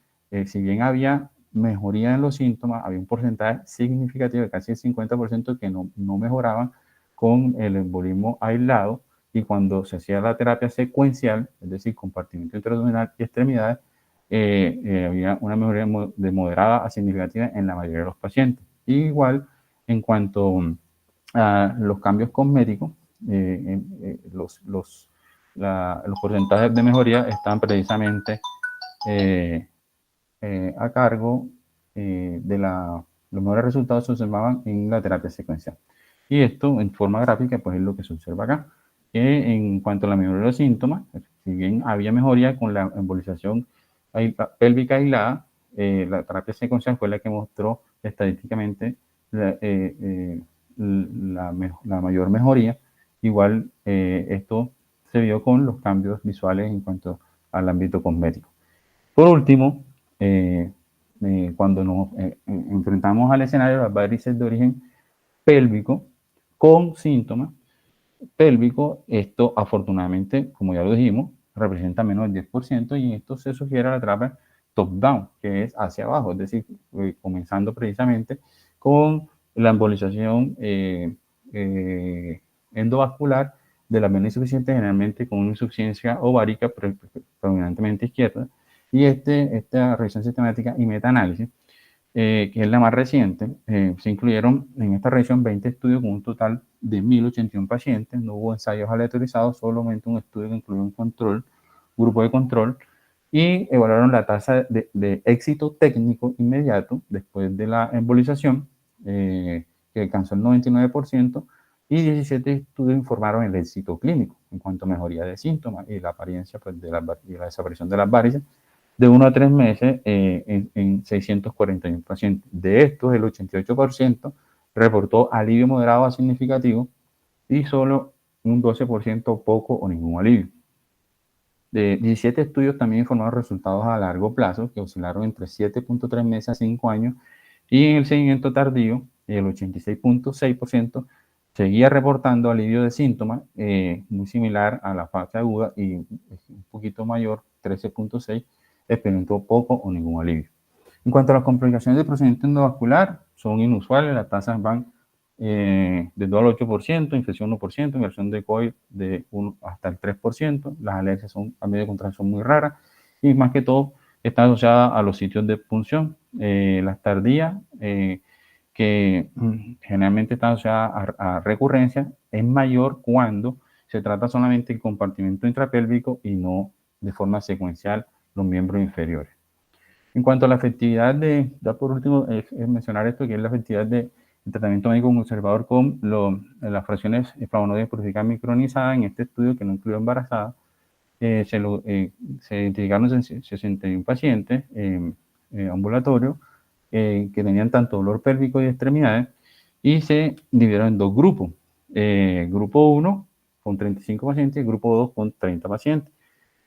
si bien había mejoría en los síntomas, había un porcentaje significativo de casi el 50% que no mejoraban con el embolismo aislado, y cuando se hacía la terapia secuencial, es decir, compartimiento intraabdominal y extremidades, había una mejoría de moderada a significativa en la mayoría de los pacientes. Y igual, en cuanto a los cambios cosméticos, los porcentajes de mejoría están precisamente a cargo de los mejores resultados se observaban en la terapia secuencial. Y esto en forma gráfica pues es lo que se observa acá. En cuanto a la mejoría de los síntomas, si bien había mejoría con la embolización pélvica aislada, la terapia secuencial fue la que mostró estadísticamente la mayor mejoría. Igual esto se vio con los cambios visuales en cuanto al ámbito cosmético. Por último, cuando nos enfrentamos al escenario de las varices de origen pélvico con síntomas pélvicos, esto afortunadamente, como ya lo dijimos, representa menos del 10%, y esto se sugiere a la terapia top-down, que es hacia abajo, es decir, comenzando precisamente con la embolización endovascular de la vena insuficiente, generalmente con una insuficiencia ovárica predominantemente izquierda, y esta revisión sistemática y metaanálisis, que es la más reciente, se incluyeron en esta revisión 20 estudios con un total de 1.081 pacientes, no hubo ensayos aleatorizados, solamente un estudio que incluyó un grupo de control, y evaluaron la tasa de éxito técnico inmediato después de la embolización, que alcanzó el 99%, y 17 estudios informaron el éxito clínico en cuanto a mejoría de síntomas y la apariencia pues, de la desaparición de las varices de 1 a 3 meses en 641 pacientes. De estos, el 88% reportó alivio moderado a significativo y solo un 12% poco o ningún alivio. De 17 estudios también informaron resultados a largo plazo que oscilaron entre 7.3 meses a 5 años, y en el seguimiento tardío, el 86.6% seguía reportando alivio de síntomas muy similar a la fase aguda y un poquito mayor, 13.6, experimentó poco o ningún alivio. En cuanto a las complicaciones del procedimiento endovascular, son inusuales, las tasas van de 2 al 8%, infección 1%, inversión de COVID de 1 hasta el 3%, las alergias son a medio de contracción muy raras y más que todo están asociadas a los sitios de punción. Las tardías, que generalmente están asociadas a recurrencia, es mayor cuando se trata solamente del compartimento intrapélvico y no de forma secuencial los miembros inferiores. En cuanto a la efectividad ya por último, es mencionar esto, que es la efectividad del tratamiento médico conservador con las fracciones flavonoides purificadas micronizadas. En este estudio, que no incluyó embarazadas, se identificaron 61 pacientes ambulatorios que tenían tanto dolor pélvico y extremidades y se dividieron en dos grupos. Grupo 1 con 35 pacientes y grupo 2 con 30 pacientes.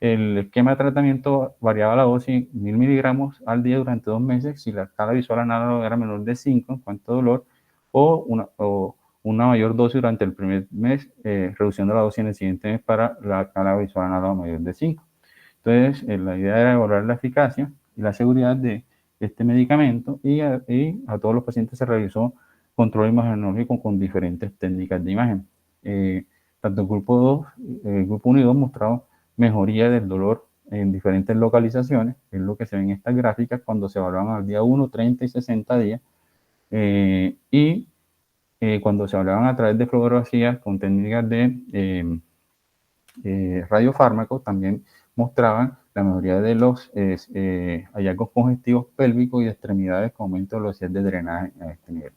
El esquema de tratamiento variaba la dosis 1000 miligramos al día durante 2 meses si la escala visual análoga era menor de 5 en cuanto a dolor o una mayor dosis durante el primer mes, reduciendo la dosis en el siguiente mes para la escala visual análoga mayor de 5. Entonces, la idea era evaluar la eficacia y la seguridad de este medicamento y a todos los pacientes se realizó control imagenológico con diferentes técnicas de imagen. Tanto el grupo 2, el grupo 1 y 2 mostraron mejoría del dolor en diferentes localizaciones, es lo que se ve en estas gráficas cuando se evaluaban al día 1, 30 y 60 días, y cuando se evaluaban a través de fluorografías con técnicas de radiofármacos, también mostraban la mayoría de los hallazgos congestivos pélvicos y de extremidades con aumento de velocidad de drenaje a este nivel.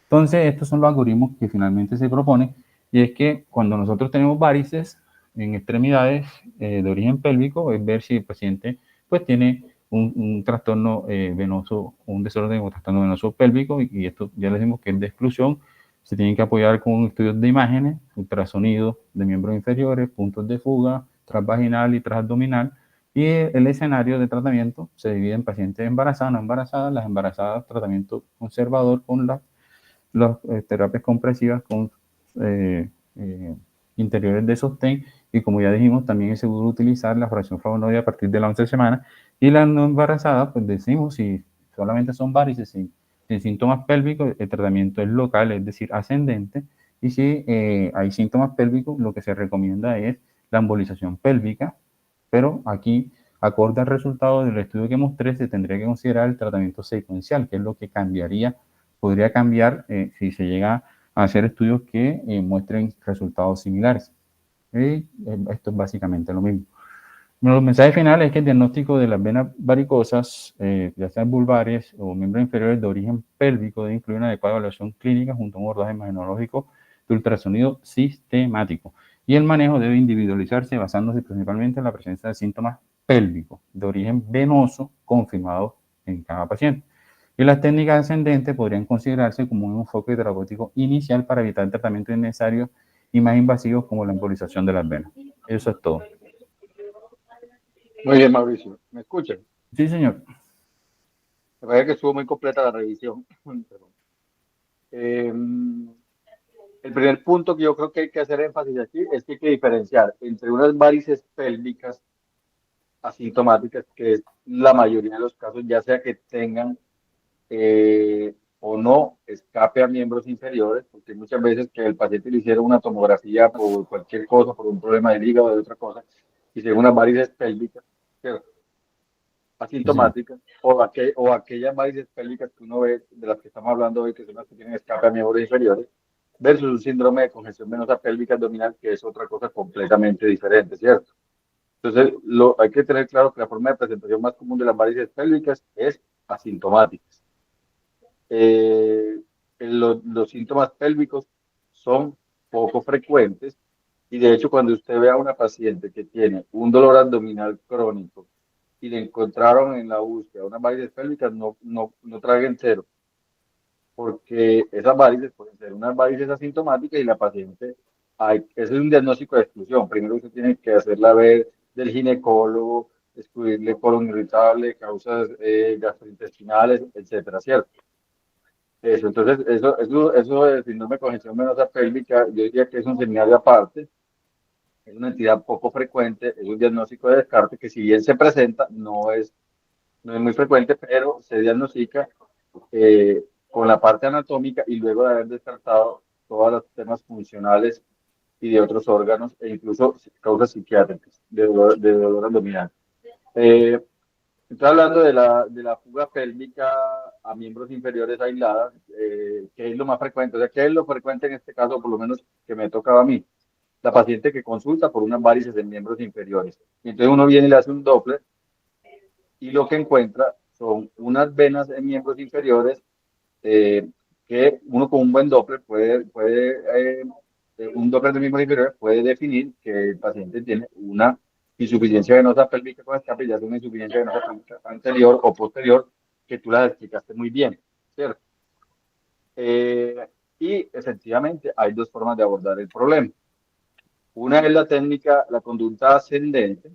Entonces, estos son los algoritmos que finalmente se proponen, y es que cuando nosotros tenemos varices en extremidades de origen pélvico, es ver si el paciente pues tiene un trastorno venoso, un desorden o trastorno venoso pélvico, y esto ya les decimos que es de exclusión. Se tienen que apoyar con estudios de imágenes, ultrasonido de miembros inferiores, puntos de fuga, transvaginal y transabdominal. Y el escenario de tratamiento se divide en pacientes embarazadas, no embarazadas. Las embarazadas, tratamiento conservador con las terapias compresivas con eh, eh, interiores de sostén, y como ya dijimos, también es seguro utilizar la fracción flavonoide a partir de la 11 semana. Y las no embarazadas, pues decimos, si solamente son varices sin síntomas pélvicos, el tratamiento es local, es decir, ascendente, y si hay síntomas pélvicos, lo que se recomienda es la embolización pélvica, pero aquí, acorde al resultado del estudio que mostré, se tendría que considerar el tratamiento secuencial, que es lo que podría cambiar si se llega a hacer estudios que muestren resultados similares. Esto es básicamente lo mismo. Los mensajes finales es que el diagnóstico de las venas varicosas, ya sean vulvares o miembros inferiores de origen pélvico, debe incluir una adecuada evaluación clínica junto a un abordaje imagenológico de ultrasonido sistemático. Y el manejo debe individualizarse basándose principalmente en la presencia de síntomas pélvicos de origen venoso confirmados en cada paciente. Y las técnicas ascendentes podrían considerarse como un enfoque terapéutico inicial para evitar tratamientos innecesarios y más invasivos como la embolización de las venas. Eso es todo. Muy bien, Mauricio. ¿Me escuchan? Sí, señor. Me parece que estuvo muy completa la revisión. Eh, el primer punto que yo creo que hay que hacer énfasis aquí es que hay que diferenciar entre unas varices pélvicas asintomáticas, que es la mayoría de los casos, ya sea que tengan o no escape a miembros inferiores, porque muchas veces que el paciente le hicieron una tomografía por cualquier cosa, por un problema del hígado o de otra cosa, y se unas varices pélvicas, ¿cierto?, Sí, señor. asintomáticas, o aquellas varices pélvicas que uno ve, de las que estamos hablando hoy, que son las que tienen escape a miembros inferiores, versus un síndrome de congestión venosa pélvica abdominal, que es otra cosa completamente diferente, ¿cierto? Entonces, hay que tener claro que la forma de presentación más común de las varices pélvicas es asintomáticas. Los síntomas pélvicos son poco frecuentes, y de hecho cuando usted ve a una paciente que tiene un dolor abdominal crónico y le encontraron en la búsqueda unas varices pélvicas, no traguen cero, porque esas varices pueden ser unas varices asintomáticas y la paciente, ese es un diagnóstico de exclusión. Primero usted tiene que hacerla ver del ginecólogo, descubrirle colon irritable, causas gastrointestinales, etcétera, ¿cierto? Eso, entonces, eso del síndrome de congestión venosa pélvica, yo diría que es un seminario aparte, es una entidad poco frecuente, es un diagnóstico de descarte que si bien se presenta, no es muy frecuente, pero se diagnostica con la parte anatómica y luego de haber descartado todos los temas funcionales y de otros órganos e incluso causas psiquiátricas de dolor abdominal. Eh, Estoy hablando de la fuga pélvica a miembros inferiores aisladas, que es lo más frecuente. O sea, ¿qué es lo frecuente en este caso, por lo menos que me tocaba a mí? La paciente que consulta por unas varices en miembros inferiores. Y entonces uno viene y le hace un Doppler y lo que encuentra son unas venas en miembros inferiores eh, que uno con un buen Doppler un Doppler de miembros inferiores puede definir que el paciente tiene una insuficiencia venosa pélvica con escape, ya sea una insuficiencia venosa pélvica anterior o posterior, que tú la explicaste muy bien, ¿cierto? Eh, y efectivamente hay dos formas de abordar el problema. Una es la técnica, la conducta ascendente,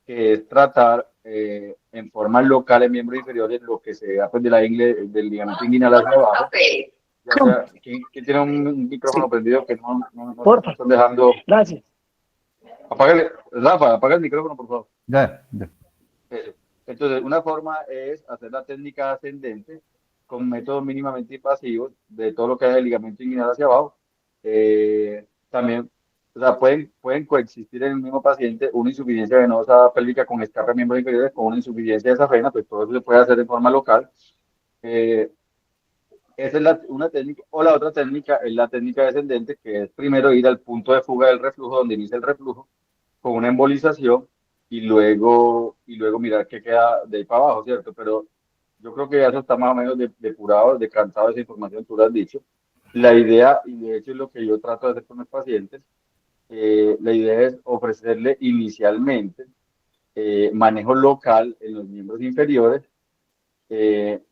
que es tratar en forma local en miembros inferiores lo que se da pues, de la ingle, del ligamento inguinal hacia abajo. Ya sea, ¿quién tiene un micrófono Sí, prendido que no porfa. están dejando? Gracias. Apágale, Rafa, apaga el micrófono, por favor. Ya, ya. Eso. Entonces, una forma es hacer la técnica ascendente con métodos mínimamente invasivos de todo lo que es el ligamento inguinal hacia abajo. También, o sea, pueden coexistir en el mismo paciente una insuficiencia venosa pélvica con escape a miembros inferiores con una insuficiencia de safena, pues todo eso se puede hacer de forma local. Eh, Esa es una técnica, o la otra técnica es la técnica descendente, que es primero ir al punto de fuga del reflujo, donde inicia el reflujo, con una embolización y luego mirar qué queda de ahí para abajo, ¿cierto? Pero yo creo que ya eso está más o menos depurado, decantado esa información, tú lo has dicho. La idea, y de hecho es lo que yo trato de hacer con los pacientes, la idea es ofrecerle inicialmente manejo local en los miembros inferiores.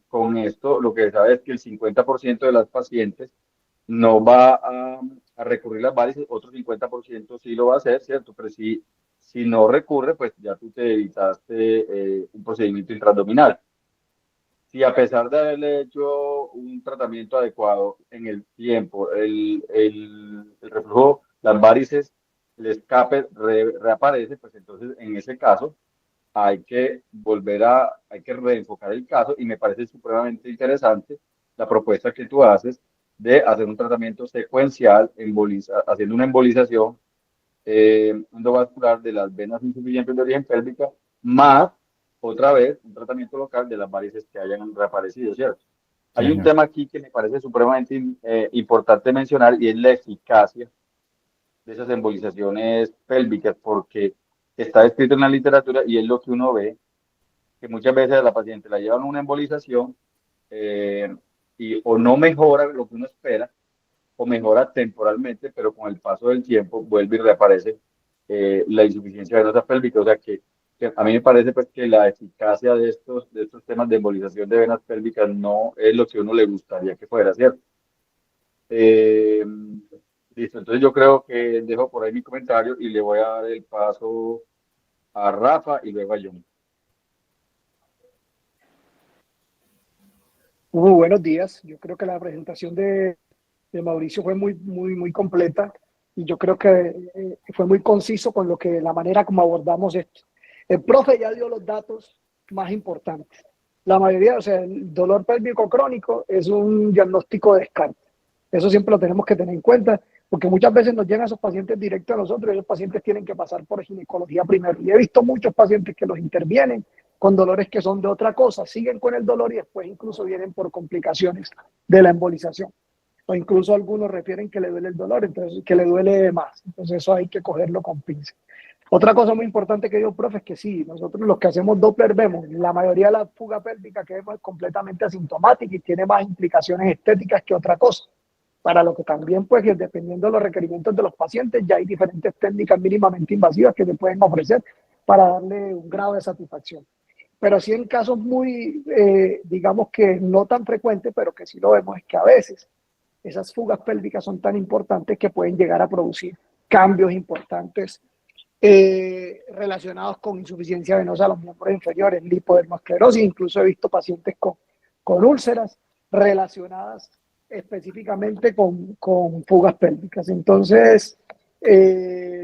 Con esto, lo que se sabe es que el 50% de las pacientes no va a recurrir a las varices, otro 50% sí lo va a hacer, ¿cierto? Pero si no recurre, pues ya tú te evitaste un procedimiento intraabdominal. Si a pesar de haberle hecho un tratamiento adecuado en el tiempo, el reflujo, las varices, el escape reaparece, pues entonces en ese caso hay que reenfocar el caso y me parece supremamente interesante la propuesta que tú haces de hacer un tratamiento secuencial, haciendo una embolización endovascular de las venas insuficientes de origen pélvica, más otra vez un tratamiento local de las varices que hayan reaparecido, ¿cierto? Sí, Hay un señor. tema aquí que me parece supremamente importante mencionar y es la eficacia de esas embolizaciones pélvicas, porque está escrito en la literatura y es lo que uno ve que muchas veces a la paciente la llevan a una embolización eh, y o no mejora lo que uno espera o mejora temporalmente, pero con el paso del tiempo vuelve y reaparece la insuficiencia venosa pélvica. O sea que a mí me parece pues que la eficacia de estos temas de embolización de venas pélvicas no es lo que a uno le gustaría que fuera, ¿cierto? Eh, Listo, entonces yo creo que dejo por ahí mi comentario y le voy a dar el paso a Rafa y luego a John. Hugo, buenos días. Yo creo que la presentación de Mauricio fue muy completa y yo creo que fue muy conciso con lo que la manera como abordamos esto. El profe ya dio los datos más importantes. La mayoría, o sea, el dolor pélvico crónico es un diagnóstico de descarte. Eso siempre lo tenemos que tener en cuenta, porque muchas veces nos llegan esos pacientes directos a nosotros y esos pacientes tienen que pasar por ginecología primero. Y he visto muchos pacientes que los intervienen con dolores que son de otra cosa, siguen con el dolor y después incluso vienen por complicaciones de la embolización. O incluso algunos refieren que le duele el dolor, entonces que le duele más. Entonces eso hay que cogerlo con pinza. Otra cosa muy importante que digo, profe, es que sí, nosotros los que hacemos Doppler vemos la mayoría de la fuga pélvica que vemos es completamente asintomática y tiene más implicaciones estéticas que otra cosa. Para lo que también, pues, dependiendo de los requerimientos de los pacientes, ya hay diferentes técnicas mínimamente invasivas que se pueden ofrecer para darle un grado de satisfacción. Pero sí en casos muy, digamos que no tan frecuentes, pero que sí lo vemos, es que a veces esas fugas pélvicas son tan importantes que pueden llegar a producir cambios importantes relacionados con insuficiencia venosa a los miembros inferiores, lipodermosclerosis, incluso he visto pacientes con úlceras relacionadas específicamente con fugas pélvicas. Entonces,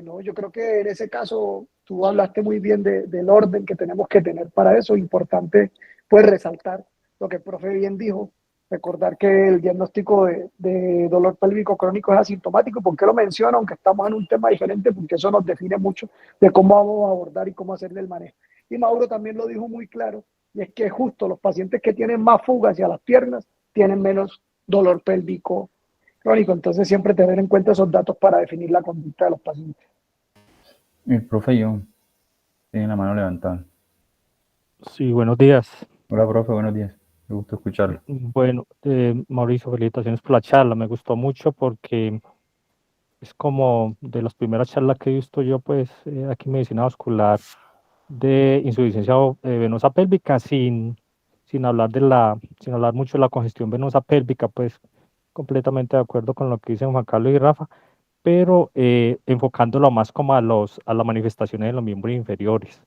no, yo creo que en ese caso tú hablaste muy bien del orden que tenemos que tener para eso. Importante, pues, resaltar lo que el profe bien dijo, recordar que el diagnóstico de dolor pélvico crónico es asintomático. ¿Por qué lo menciono? Aunque estamos en un tema diferente, porque eso nos define mucho de cómo vamos a abordar y cómo hacerle el manejo. Y Mauro también lo dijo muy claro, y es que justo los pacientes que tienen más fuga hacia las piernas tienen menos dolor pélvico crónico. Entonces, siempre tener en cuenta esos datos para definir la conducta de los pacientes. El profe John tiene la mano levantada. Sí, buenos días. Hola, profe, buenos días. Me gusta escucharlo. Bueno, Mauricio, felicitaciones por la charla. Me gustó mucho porque es como de las primeras charlas que he visto yo, pues, aquí en medicina vascular de insuficiencia venosa pélvica sin hablar mucho de la congestión venosa pélvica, pues, completamente de acuerdo con lo que dicen Juan Carlos y Rafa, pero enfocándolo más como a las manifestaciones de los miembros inferiores,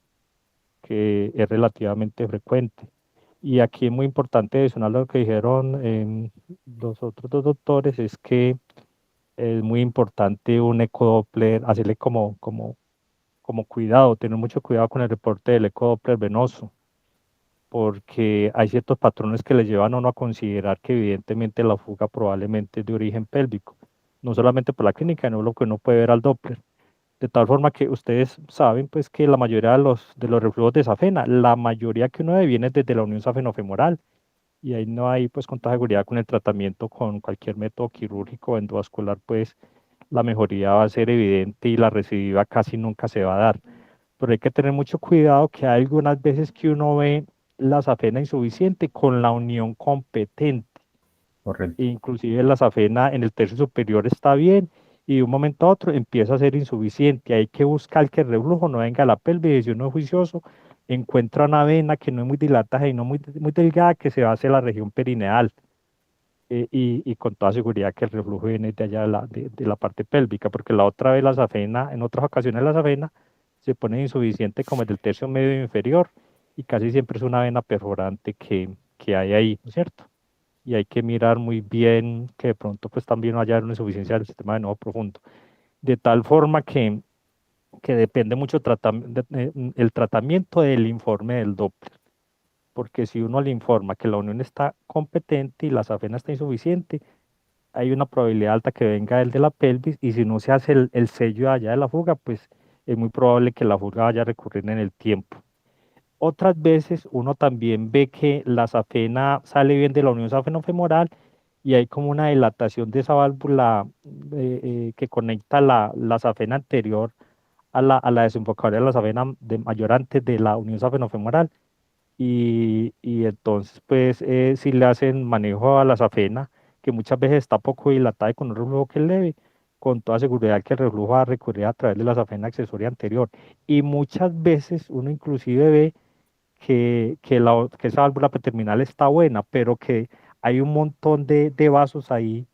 que es relativamente frecuente. Y aquí es muy importante adicional lo que dijeron los otros dos doctores, es que es muy importante un ecodoppler, hacerle como cuidado, tener mucho cuidado con el reporte del ecodoppler venoso, porque hay ciertos patrones que le llevan a uno a considerar que evidentemente la fuga probablemente es de origen pélvico, no solamente por la clínica, no lo que uno puede ver al doppler. De tal forma que ustedes saben pues que la mayoría de los reflujos de safena, la mayoría que uno ve viene desde la unión safenofemoral y ahí no hay pues con toda seguridad con el tratamiento con cualquier método quirúrgico o endovascular pues la mejoría va a ser evidente y la recidiva casi nunca se va a dar. Pero hay que tener mucho cuidado que hay algunas veces que uno ve la safena insuficiente con la unión competente. Correcto. Inclusive la safena en el tercio superior está bien y de un momento a otro empieza a ser insuficiente. Hay que buscar que el reflujo no venga a la pelvis y si uno es juicioso, encuentra una vena que no es muy dilatada y no muy delgada que se va hacia la región perineal. Y con toda seguridad que el reflujo viene de allá de la parte pélvica, porque la otra vez la safena, en otras ocasiones la safena se pone insuficiente como el del tercio medio inferior y casi siempre es una vena perforante que hay ahí, ¿no es cierto? Y hay que mirar muy bien que de pronto pues también no haya una insuficiencia del sistema venoso profundo. De tal forma que depende mucho el tratamiento del informe del Doppler, porque si uno le informa que la unión está competente y la safena está insuficiente, hay una probabilidad alta que venga el de la pelvis y si no se hace el sello allá de la fuga, pues es muy probable que la fuga vaya a recurrir en el tiempo. Otras veces uno también ve que la safena sale bien de la unión safenofemoral y hay como una dilatación de esa válvula que conecta la safena anterior a la desembocadura de la safena de mayor antes de la unión safenofemoral. Y entonces, pues, si le hacen manejo a la safena, que muchas veces está poco dilatada y con un reflujo que es leve, con toda seguridad que el reflujo va a recurrir a través de la safena accesoria anterior. Y muchas veces uno inclusive ve que esa válvula terminal está buena, pero que hay un montón de vasos ahí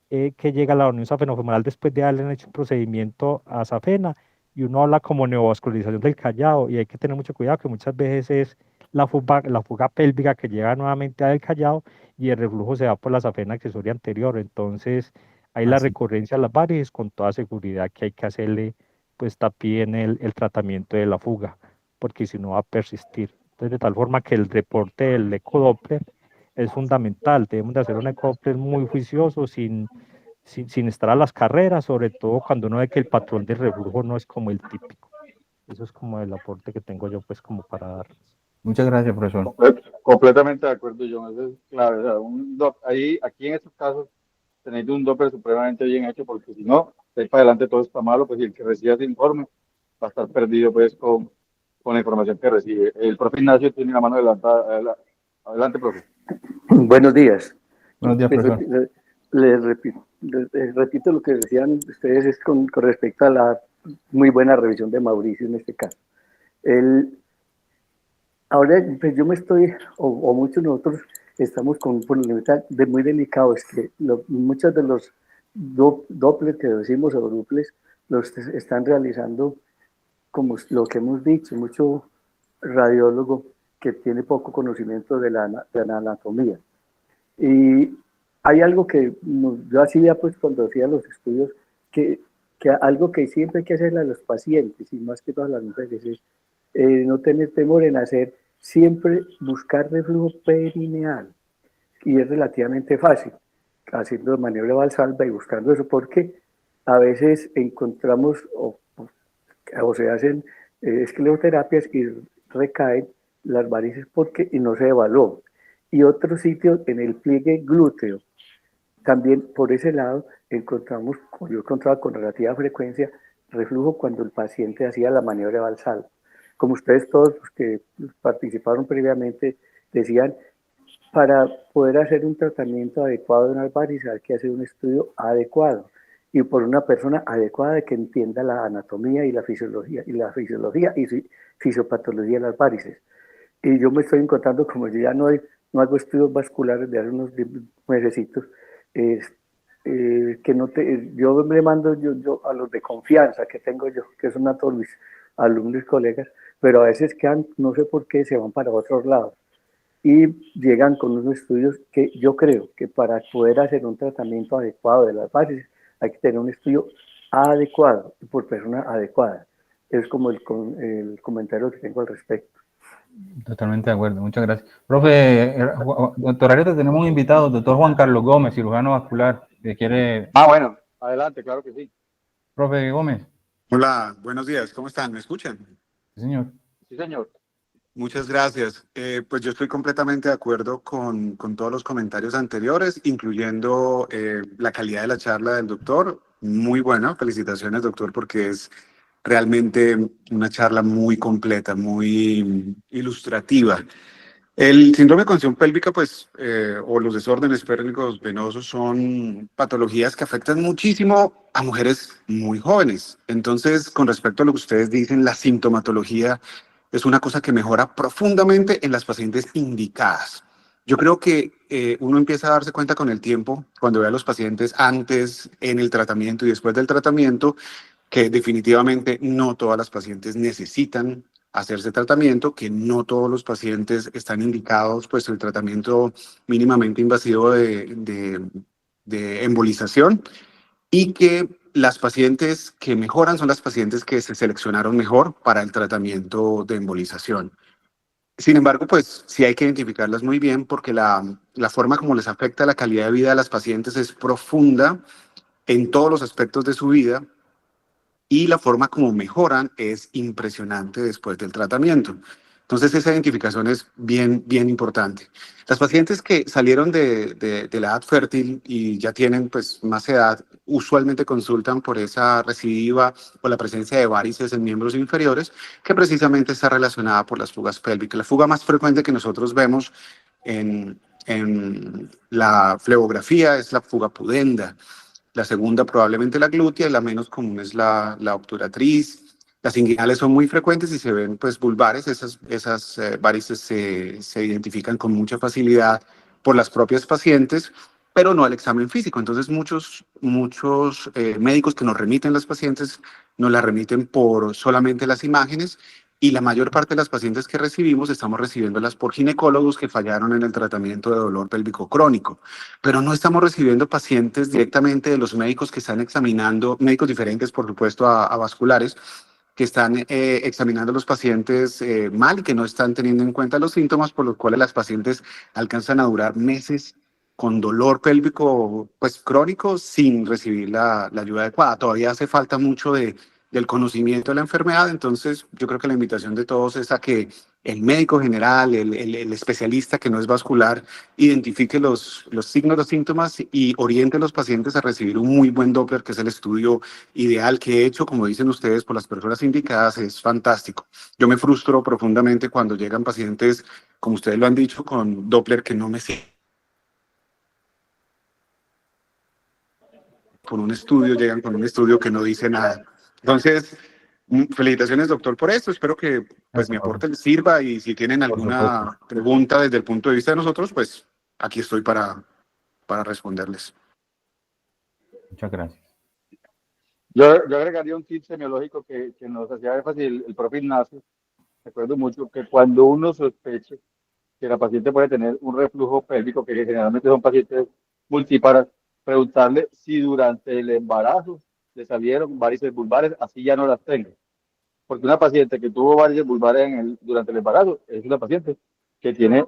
que llega a la unión safenofemoral después de haberle hecho un procedimiento a safena y uno habla como neovascularización del callado y hay que tener mucho cuidado que muchas veces es la fuga pélvica que llega nuevamente al callado y el reflujo se va por la safena accesoria anterior. Entonces, hay la Así. recurrencia de las varices con toda seguridad que hay que hacerle pues también el tratamiento de la fuga, porque si no va a persistir. Entonces, de tal forma que el reporte del ecodoppler es fundamental. Debemos de hacer un ecodoppler muy juicioso, sin estar a las carreras, sobre todo cuando uno ve que el patrón de reflujo no es como el típico. Eso es como el aporte que tengo yo, pues, como para dar. Muchas gracias, profesor. Completamente de acuerdo, John. Eso es clave. O sea, ahí, aquí en estos casos, tenéis un Doppler supremamente bien hecho, porque si no, de ahí para adelante todo está malo, pues y el que reciba ese informe va a estar perdido pues con la información que recibe. El profe Ignacio tiene la mano levantada. Adelante, profe. Buenos días. Buenos días, Pues, profesor. les repito lo que decían ustedes es con respecto a la muy buena revisión de Mauricio en este caso. Ahora, pues yo me estoy, o muchos de nosotros estamos con un problema muy delicado, es que muchos de los Doppler que decimos o duples los están realizando como lo que hemos dicho, mucho radiólogo que tiene poco conocimiento de la anatomía. Y hay algo que yo hacía pues cuando hacía los estudios, que algo que siempre hay que hacerle a los pacientes, y más que todas las mujeres, es no tener temor en hacer, siempre buscar reflujo perineal. Y es relativamente fácil, haciendo maniobra valsalva y buscando eso, porque a veces encontramos o se hacen escleroterapias y recaen las varices porque y no se evaluó. Y otro sitio en el pliegue glúteo, también por ese lado encontramos, yo encontraba con relativa frecuencia, reflujo cuando el paciente hacía la maniobra de Valsalva. Como ustedes todos los que participaron previamente decían, para poder hacer un tratamiento adecuado de unas varices hay que hacer un estudio adecuado y por una persona adecuada que entienda la anatomía y la fisiología y fisiopatología de las varices. Y yo me estoy encontrando, como yo ya no hago estudios vasculares de hace unos mesecitos, que no yo le mando yo a los de confianza que tengo yo, que son a todos mis alumnos y colegas, pero a veces quedan, no sé por qué, se van para otros lados y llegan con unos estudios que yo creo que para poder hacer un tratamiento adecuado de las varices hay que tener un estudio adecuado y por persona adecuada. Es como el comentario que tengo al respecto. Totalmente de acuerdo, muchas gracias. Profe, doctor Arieta, tenemos un invitado, doctor Juan Carlos Gómez, cirujano vascular, que quiere... Bueno, adelante, claro que sí. Profe Gómez. Hola, buenos días, ¿cómo están? ¿Me escuchan? Sí, señor. Sí, señor. Muchas gracias. Pues yo estoy completamente de acuerdo con todos los comentarios anteriores, incluyendo la calidad de la charla del doctor. Muy buena, felicitaciones, doctor, porque es realmente una charla muy completa, muy ilustrativa. El síndrome de condición pélvica, pues, o los desórdenes pélvicos venosos son patologías que afectan muchísimo a mujeres muy jóvenes. Entonces, con respecto a lo que ustedes dicen, la sintomatología es una cosa que mejora profundamente en las pacientes indicadas. Yo creo que uno empieza a darse cuenta con el tiempo, cuando ve a los pacientes antes, en el tratamiento y después del tratamiento, que definitivamente no todas las pacientes necesitan hacerse tratamiento, que no todos los pacientes están indicados, pues el tratamiento mínimamente invasivo de embolización y que las pacientes que mejoran son las pacientes que se seleccionaron mejor para el tratamiento de embolización. Sin embargo, pues sí hay que identificarlas muy bien porque la forma como les afecta la calidad de vida de las pacientes es profunda en todos los aspectos de su vida y la forma como mejoran es impresionante después del tratamiento. Entonces esa identificación es bien, bien importante. Las pacientes que salieron de la edad fértil y ya tienen pues más edad, usualmente consultan por esa recidiva o la presencia de varices en miembros inferiores, que precisamente está relacionada por las fugas pélvicas. La fuga más frecuente que nosotros vemos en la flebografía es la fuga pudenda. La segunda probablemente la glútea y la menos común es la obturatriz. Las inguinales son muy frecuentes y se ven pues vulvares. Esas varices se identifican con mucha facilidad por las propias pacientes, pero no al examen físico. Entonces muchos médicos que nos remiten las pacientes nos las remiten por solamente las imágenes y la mayor parte de las pacientes que recibimos estamos recibiéndolas por ginecólogos que fallaron en el tratamiento de dolor pélvico crónico, pero no estamos recibiendo pacientes directamente de los médicos que están examinando, médicos diferentes, por supuesto, a vasculares, que están examinando a los pacientes mal y que no están teniendo en cuenta los síntomas por los cuales las pacientes alcanzan a durar meses con dolor pélvico pues crónico sin recibir la ayuda adecuada. Todavía hace falta mucho del conocimiento de la enfermedad, entonces yo creo que la invitación de todos es a que el médico general, el especialista que no es vascular, identifique los signos, los síntomas y oriente a los pacientes a recibir un muy buen Doppler, que es el estudio ideal que he hecho, como dicen ustedes, por las personas indicadas, es fantástico. Yo me frustro profundamente cuando llegan pacientes, como ustedes lo han dicho, con Doppler que no me sirven. Con un estudio, llegan con un estudio que no dice nada. Entonces, felicitaciones, doctor, por esto. Espero que pues mi aporte les sirva y si tienen alguna pregunta desde el punto de vista de nosotros, pues aquí estoy para responderles. Muchas gracias. Yo agregaría un tip semiológico que nos hacía énfasis el profe Ignacio. Recuerdo mucho que cuando uno sospeche que la paciente puede tener un reflujo pélvico, que generalmente son pacientes multíparas, preguntarle si durante el embarazo le salieron varices vulvares, así ya no las tenga. Porque una paciente que tuvo varices vulvares durante el embarazo es una paciente que tiene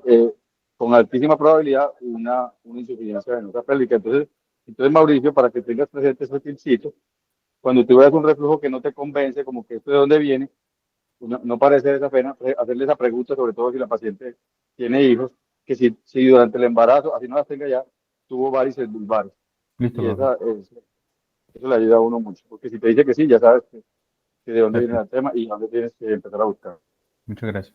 con altísima probabilidad una insuficiencia venosa pélvica. Entonces, Mauricio, para que tengas presente esos tipsitos, cuando tú veas un reflujo que no te convence, como que esto de dónde viene, no parece esa pena hacerle esa pregunta, sobre todo si la paciente tiene hijos, que si durante el embarazo, así no las tenga ya, tuvo varices vulvares. Listo, Y profe. eso le ayuda a uno mucho, porque si te dice que sí, ya sabes que de dónde viene el Perfecto. tema y dónde tienes que empezar a buscar. Muchas gracias.